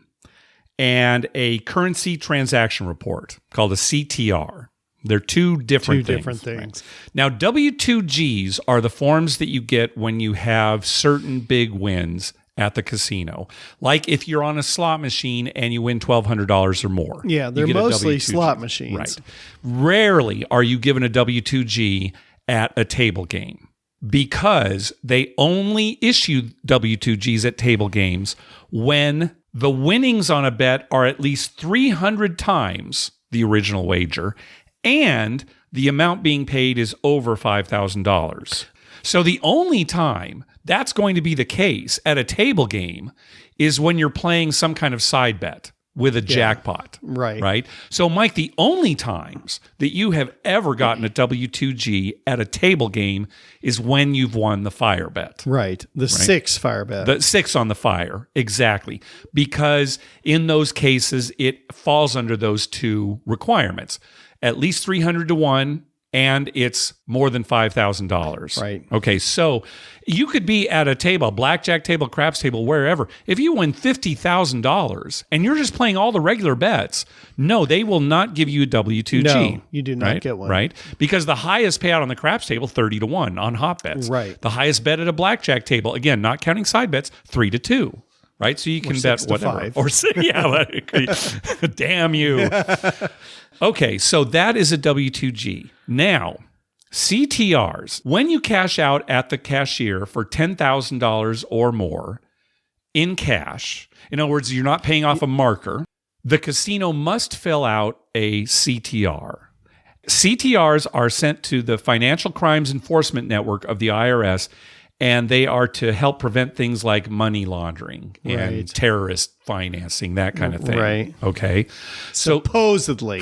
S1: and a currency transaction report called a CTR. They're 2 different things. Right? Now, W-2Gs are the forms that you get when you have certain big wins at the casino. Like if you're on a slot machine and you win $1,200 or more.
S2: Yeah, they're mostly slot machines.
S1: Right. Rarely are you given a W-2G at a table game because they only issue W-2Gs at table games when the winnings on a bet are at least 300 times the original wager and the amount being paid is over $5,000. So the only time that's going to be the case at a table game is when you're playing some kind of side bet with a jackpot.
S2: Right.
S1: Right. So, Mike, the only times that you have ever gotten a W-2G at a table game is when you've won the fire bet.
S2: Right. The 6 fire bet.
S1: The 6 on the fire. Exactly. Because in those cases, it falls under those 2 requirements. At least 300 to 1. And it's more than $5,000.
S2: Right.
S1: Okay, so you could be at a table, blackjack table, craps table, wherever. If you win $50,000 and you're just playing all the regular bets, no, they will not give you a W-2G.
S2: No, you do not get one.
S1: Right? Because the highest payout on the craps table, 30 to 1 on hot bets.
S2: Right.
S1: The highest bet at a blackjack table, again, not counting side bets, 3 to 2. Right? So you can bet whatever. Or 6 yeah, damn you. Okay, so that is a W-2G. Now, CTRs, when you cash out at the cashier for $10,000 or more in cash, in other words, you're not paying off a marker, the casino must fill out a CTR. CTRs are sent to the Financial Crimes Enforcement Network of the IRS, and they are to help prevent things like money laundering and terrorist financing, that kind of thing.
S2: Right.
S1: Okay. So
S2: supposedly,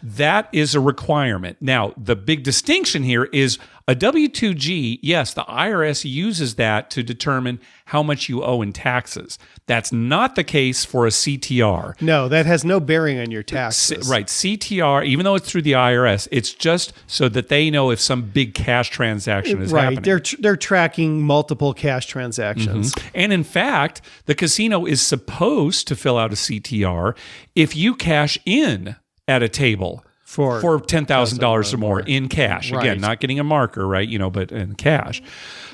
S1: that is a requirement. Now, the big distinction here is a W-2G, yes, the IRS uses that to determine how much you owe in taxes. That's not the case for a CTR.
S2: No, that has no bearing on your taxes.
S1: Right. CTR, even though it's through the IRS, it's just so that they know if some big cash transaction is happening.
S2: They're tracking multiple cash transactions.
S1: Mm-hmm. And in fact, the casino is supposed to fill out a CTR if you cash in at a table for $10,000 or more in cash. Again, not getting a marker, right? But in cash.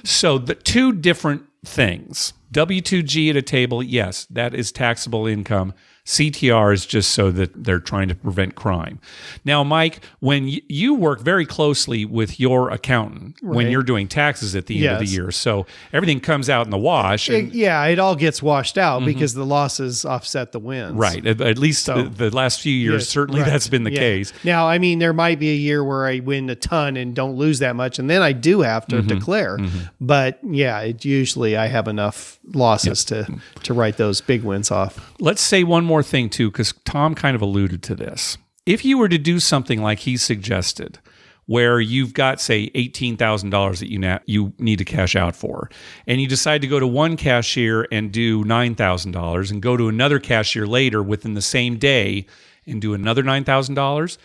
S1: So the 2 different things. W-2G at a table, yes, that is taxable income. CTR is just so that they're trying to prevent crime. Now, Mike, when you work very closely with your accountant when you're doing taxes at the end of the year, so everything comes out in the wash.
S2: It all gets washed out because the losses offset the wins.
S1: Right. At least the last few years, certainly that's been the case.
S2: Now, I mean, there might be a year where I win a ton and don't lose that much, and then I do have to declare. But usually I have enough losses to write those big wins off.
S1: Let's say one more thing too, because Tom kind of alluded to this. If you were to do something like he suggested, where you've got, say, $18,000 that you need to cash out for, and you decide to go to one cashier and do $9,000 and go to another cashier later within the same day and do another $9,000,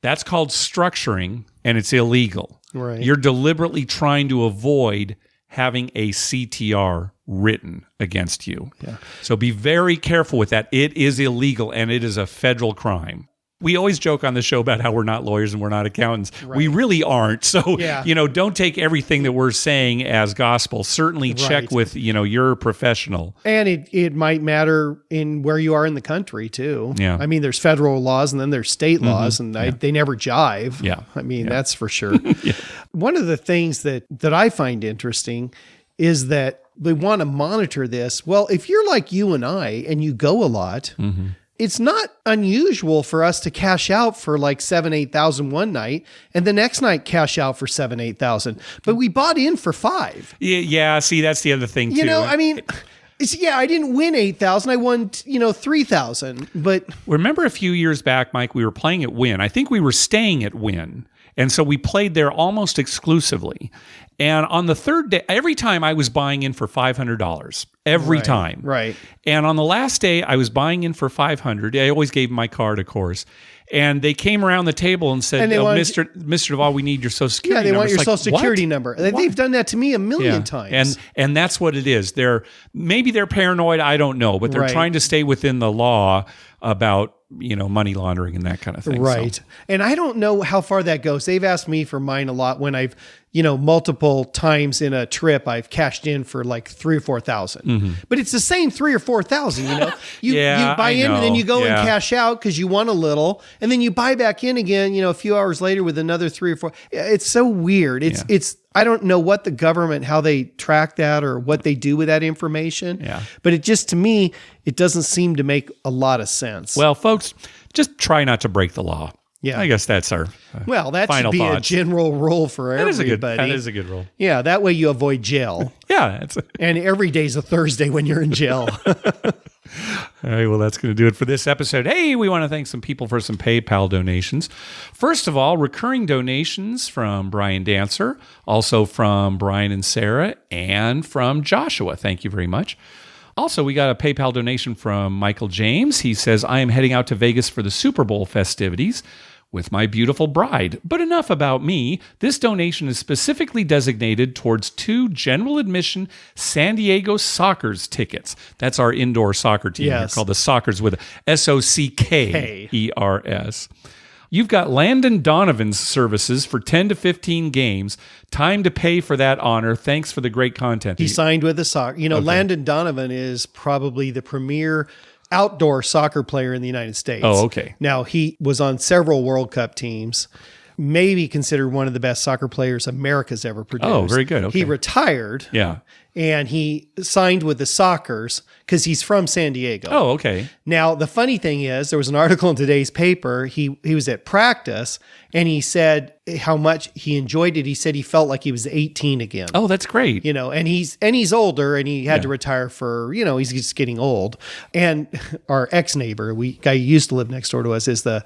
S1: that's called structuring, and it's illegal.
S2: Right.
S1: You're deliberately trying to avoid having a CTR written against you. Yeah. So be very careful with that. It is illegal and it is a federal crime. We always joke on the show about how we're not lawyers and we're not accountants. Right. We really aren't. So, don't take everything that we're saying as gospel. Certainly check with, your professional.
S2: And it might matter in where you are in the country too.
S1: Yeah.
S2: I mean, there's federal laws and then there's state laws and they never jive.
S1: Yeah.
S2: I mean, that's for sure. One of the things that I find interesting is that they want to monitor this. Well, if you're like you and I and you go a lot, it's not unusual for us to cash out for like 7,000-8,000 one night and the next night cash out for 7,000-8,000. But we bought in for 5.
S1: Yeah. See, that's the other thing too.
S2: I mean, I didn't win 8,000. I won, 3,000. But
S1: remember a few years back, Mike, we were playing at Wynn. I think we were staying at Wynn. And so we played there almost exclusively. And on the third day, every time I was buying in for $500. Every time.
S2: Right.
S1: And on the last day, I was buying in for $500. I always gave them my card, of course. And they came around the table and said, Mr. Duvall, we need your Social Security number.
S2: Yeah, they want your
S1: Social
S2: Security number. They've done that to me a million times.
S1: And that's what it is. Maybe they're paranoid, I don't know, but they're trying to stay within the law about money laundering and that kind of thing.
S2: Right. So. And I don't know how far that goes. They've asked me for mine a lot when I've, multiple times in a trip, I've cashed in for like 3,000 or 4,000. But it's the same 3,000 or 4,000, You buy in and then you go and cash out because you won a little, and then you buy back in again, a few hours later with another 3 or 4. It's so weird. It's I don't know what the government, how they track that or what they do with that information.
S1: Yeah.
S2: But it just, to me, it doesn't seem to make a lot of sense.
S1: Well, folks, just try not to break the law.
S2: Yeah.
S1: I guess that's our
S2: that
S1: final
S2: should be
S1: thoughts.
S2: a general rule for everybody.
S1: That is a good rule.
S2: Yeah, that way you avoid jail. And every day's a Thursday when you're in jail.
S1: All right, well, that's going to do it for this episode. Hey, we want to thank some people for some PayPal donations. First of all, recurring donations from Brian Dancer, also from Brian and Sarah, and from Joshua. Thank you very much. Also, we got a PayPal donation from Michael James. He says, I am heading out to Vegas for the Super Bowl festivities with my beautiful bride. But enough about me. This donation is specifically designated towards 2 general admission San Diego Sockers tickets. That's our indoor soccer team here, called the Sockers with SOCKERS. You've got Landon Donovan's services for 10 to 15 games. Time to pay for that honor. Thanks for the great content.
S2: He signed with the soccer. Landon Donovan is probably the premier outdoor soccer player in the United States.
S1: Oh, okay.
S2: Now, he was on several World Cup teams, maybe considered one of the best soccer players America's ever produced.
S1: Oh, very good. Okay.
S2: He retired.
S1: Yeah.
S2: And he signed with the Sockers because he's from San Diego.
S1: Oh, okay.
S2: Now, the funny thing is, there was an article in today's paper. He was at practice, and he said how much he enjoyed it. He said he felt like he was 18 again.
S1: Oh, that's great.
S2: And he's older, and he had to retire for, he's just getting old. And our ex-neighbor, guy who used to live next door to us, is the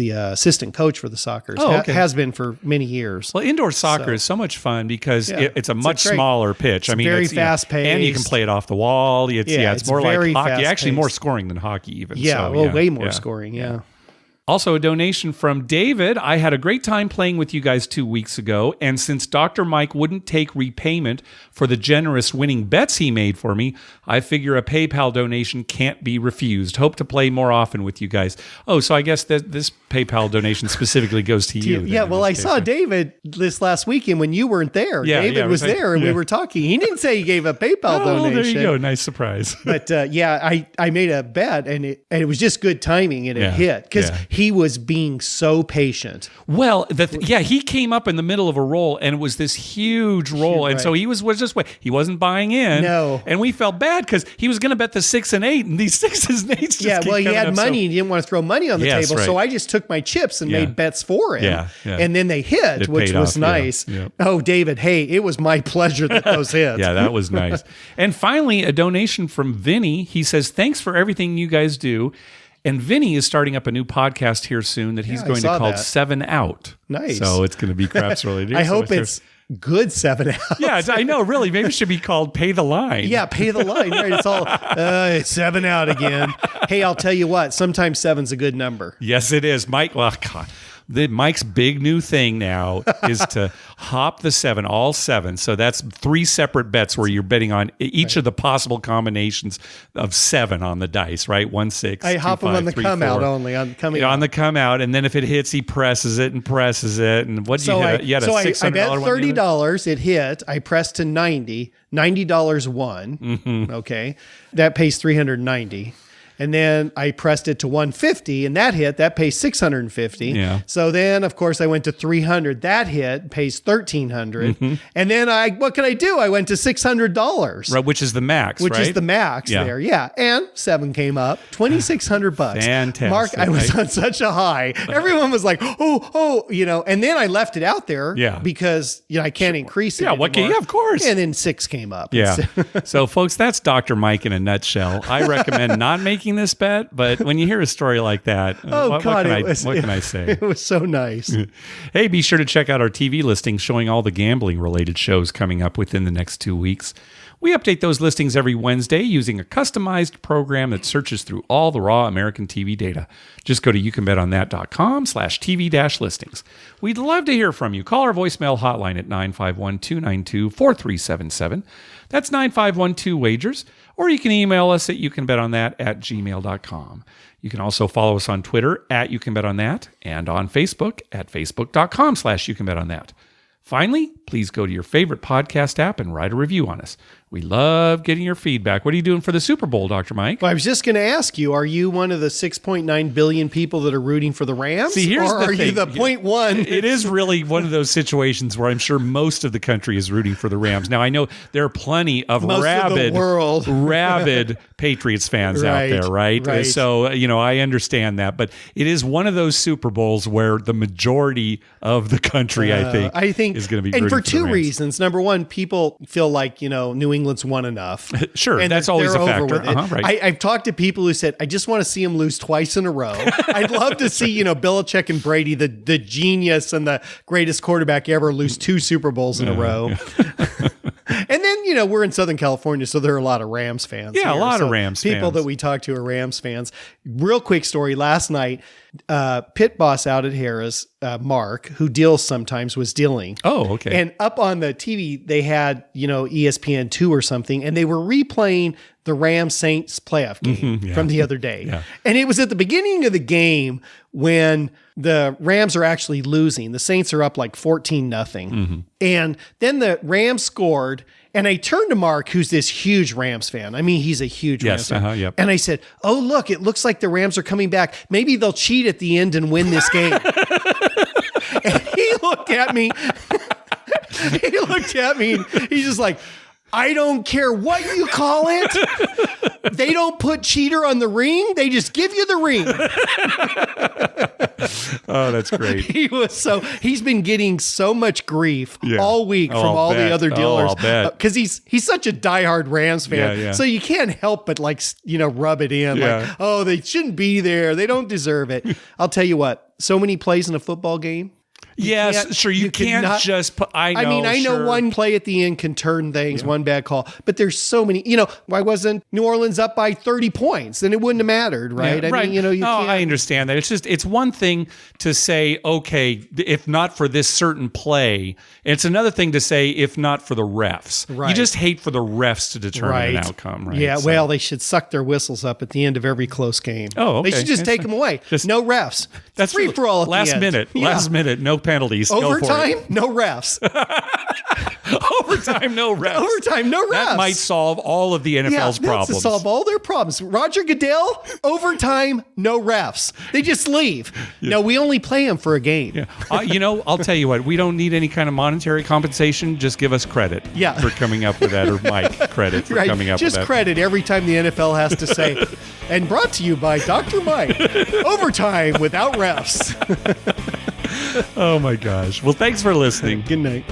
S2: assistant coach for the Sockers.
S1: Oh, okay.
S2: Has been for many years.
S1: Well, indoor soccer is so much fun because it's a much smaller pitch.
S2: Very fast paced.
S1: And you can play it off the wall. It's more like hockey. Actually, more
S2: paced.
S1: Scoring than hockey even.
S2: Yeah, way more scoring, yeah.
S1: Also, a donation from David. I had a great time playing with you guys 2 weeks ago, and since Dr. Mike wouldn't take repayment for the generous winning bets he made for me, I figure a PayPal donation can't be refused. Hope to play more often with you guys. Oh, so I guess that this PayPal donation specifically goes to you.
S2: Yeah, well, I saw David this last weekend when you weren't there.
S1: Yeah,
S2: David was there, and we were talking. He didn't say he gave a PayPal donation.
S1: There you go. Nice surprise.
S2: But I made a bet, and it was just good timing, and it hit because he was being so patient.
S1: Well, he came up in the middle of a roll, and it was this huge roll, and so he was just he wasn't buying in.
S2: No,
S1: and we felt bad because he was going to bet the 6 and 8, and these 6s and 8s. Just
S2: he had money. He didn't want to throw money on the table,
S1: right.
S2: so I just took my chips and made bets for him. And then they hit, which was nice. Oh, David, hey, it was my pleasure that those hit.
S1: Yeah, that was nice. And finally, a donation from Vinny. He says, "Thanks for everything you guys do." And Vinny is starting up a new podcast here soon that he's going to call 7 Out.
S2: Nice.
S1: So it's going to be craps related.
S2: I hope it's good 7 Out.
S1: Yeah, I know, really. Maybe it should be called Pay the Line.
S2: Yeah, Pay the Line. Right? It's all, it's 7 out again. Hey, I'll tell you what, sometimes 7's a good number.
S1: Yes, it is. Mike Mike's big new thing now is to hop the 7, all 7. So that's 3 separate bets where you're betting on each of the possible combinations of 7 on the dice, right? 1, 6.
S2: I
S1: 2,
S2: hop
S1: 5,
S2: them on the
S1: 3,
S2: come
S1: 4.
S2: out only. On coming
S1: on
S2: out.
S1: the come out, and then if it hits, he presses it and presses it. And what
S2: So
S1: you
S2: I,
S1: had? You had
S2: so
S1: a
S2: I
S1: $600
S2: bet
S1: one,
S2: $30. It hit. I pressed to 90. $90 won.
S1: Mm-hmm.
S2: Okay, that pays $390. And then I pressed it to 150, and that hit. That pays $650.
S1: Yeah.
S2: So then, of course, I went to 300. That hit pays $1,300.
S1: Mm-hmm.
S2: And then what could I do? I went to $600.
S1: Right, which is the max,
S2: Which
S1: right?
S2: is the max
S1: Yeah.
S2: there. Yeah. And 7 came up. $2,600.
S1: Fantastic.
S2: Mark, I was on such a high. Everyone was like, oh, and then I left it out there because, I can't increase it.
S1: Yeah, what can
S2: anymore.
S1: of course.
S2: And then 6 came up.
S1: Yeah. So, folks, that's Dr. Mike in a nutshell. I recommend not making this bet, but when you hear a story like that, what can I say?
S2: It was so nice.
S1: Hey, be sure to check out our TV listings showing all the gambling related shows coming up within the next 2 weeks. We update those listings every Wednesday using a customized program that searches through all the raw American TV data. Just go to youcanbetonthat.com/TV-listings. We'd love to hear from you. Call our voicemail hotline at 951-292-4377. That's 9512-WAGERS. Or you can email us at youcanbetonThat@gmail.com. You can also follow us on Twitter at YouCanBetOnThat and on Facebook at facebook.com/YouCanBetOnThat. Finally, please go to your favorite podcast app and write a review on us. We love getting your feedback. What are you doing for the Super Bowl, Dr. Mike?
S2: Well, I was just going to ask you, are you one of the 6.9 billion people that are rooting for the Rams?
S1: See, here's
S2: or
S1: the
S2: are
S1: thing.
S2: you the 0.1?
S1: It is really one of those situations where I'm sure most of the country is rooting for the Rams. Now, I know there are plenty of rabid Patriots fans out there, right? So, I understand that. But it is one of those Super Bowls where the majority of the country, I think is going to be rooting
S2: and for
S1: the
S2: two
S1: Rams.
S2: reasons. Number one, people feel like, New England's won enough.
S1: Sure,
S2: and
S1: that's always a
S2: over
S1: factor.
S2: with it.
S1: Right.
S2: I've talked to people who said, I just want to see them lose twice in a row. I'd love to see, Belichick and Brady, the genius and the greatest quarterback ever, lose 2 Super Bowls in a row. And then, we're in Southern California, so there are a lot of Rams fans.
S1: Yeah,
S2: here.
S1: a lot of Rams fans.
S2: People that we talk to are Rams fans. Real quick story. Last night, pit boss out at Harris, Mark, who deals sometimes, was dealing.
S1: Oh, okay.
S2: And up on the TV, they had, ESPN2 or something, and they were replaying the Rams-Saints playoff game from the other day. Yeah. And it was at the beginning of the game when the Rams are actually losing. The Saints are up like 14-0. And then the Rams scored, and I turned to Mark, who's this huge Rams fan. I mean, he's a huge Rams fan.
S1: Yep.
S2: And I said, oh, look, it looks like the Rams are coming back. Maybe they'll cheat at the end and win this game. And he looked at me. And he's just like, I don't care what you call it. They don't put cheater on the ring. They just give you the ring.
S1: Oh, that's great.
S2: He's been getting so much grief all week from all the other dealers. Because he's such a diehard Rams fan.
S1: Yeah.
S2: So you can't help but rub it in.
S1: Yeah.
S2: Like, oh, they shouldn't be there. They don't deserve it. I'll tell you what, so many plays in a football game.
S1: Yes, sure. You can't just put, I know
S2: one play at the end can turn things, one bad call, but there's so many, why wasn't New Orleans up by 30 points? Then it wouldn't have mattered, right?
S1: Yeah,
S2: I mean, you can't.
S1: I understand that. It's one thing to say, okay, if not for this certain play, it's another thing to say, if not for the refs. Right. You just hate for the refs to determine an outcome, right?
S2: Yeah, well, they should suck their whistles up at the end of every close game.
S1: Oh, okay.
S2: They should just take them away. No refs.
S1: That's
S2: free for all at
S1: last
S2: the end.
S1: minute.
S2: Yeah.
S1: Last minute, no penalties.
S2: Overtime, no refs.
S1: Overtime, no refs.
S2: Overtime, no refs.
S1: That might solve all of the NFL's problems.
S2: To solve all their problems. Roger Goodell, overtime, no refs. They just leave. Yeah. No, we only play them for a game.
S1: Yeah. I'll tell you what, we don't need any kind of monetary compensation. Just give us credit for coming up with that, or Mike credit for coming up with that.
S2: Just credit every time the NFL has to say, and brought to you by Dr. Mike, overtime without refs.
S1: Oh my gosh. Well, thanks for listening.
S2: Good night.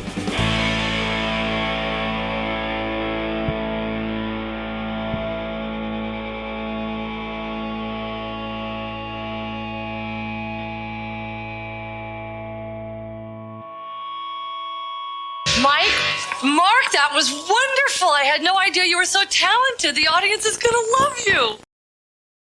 S11: Mark, that was wonderful. I had no idea you were so talented. The audience is going to love you.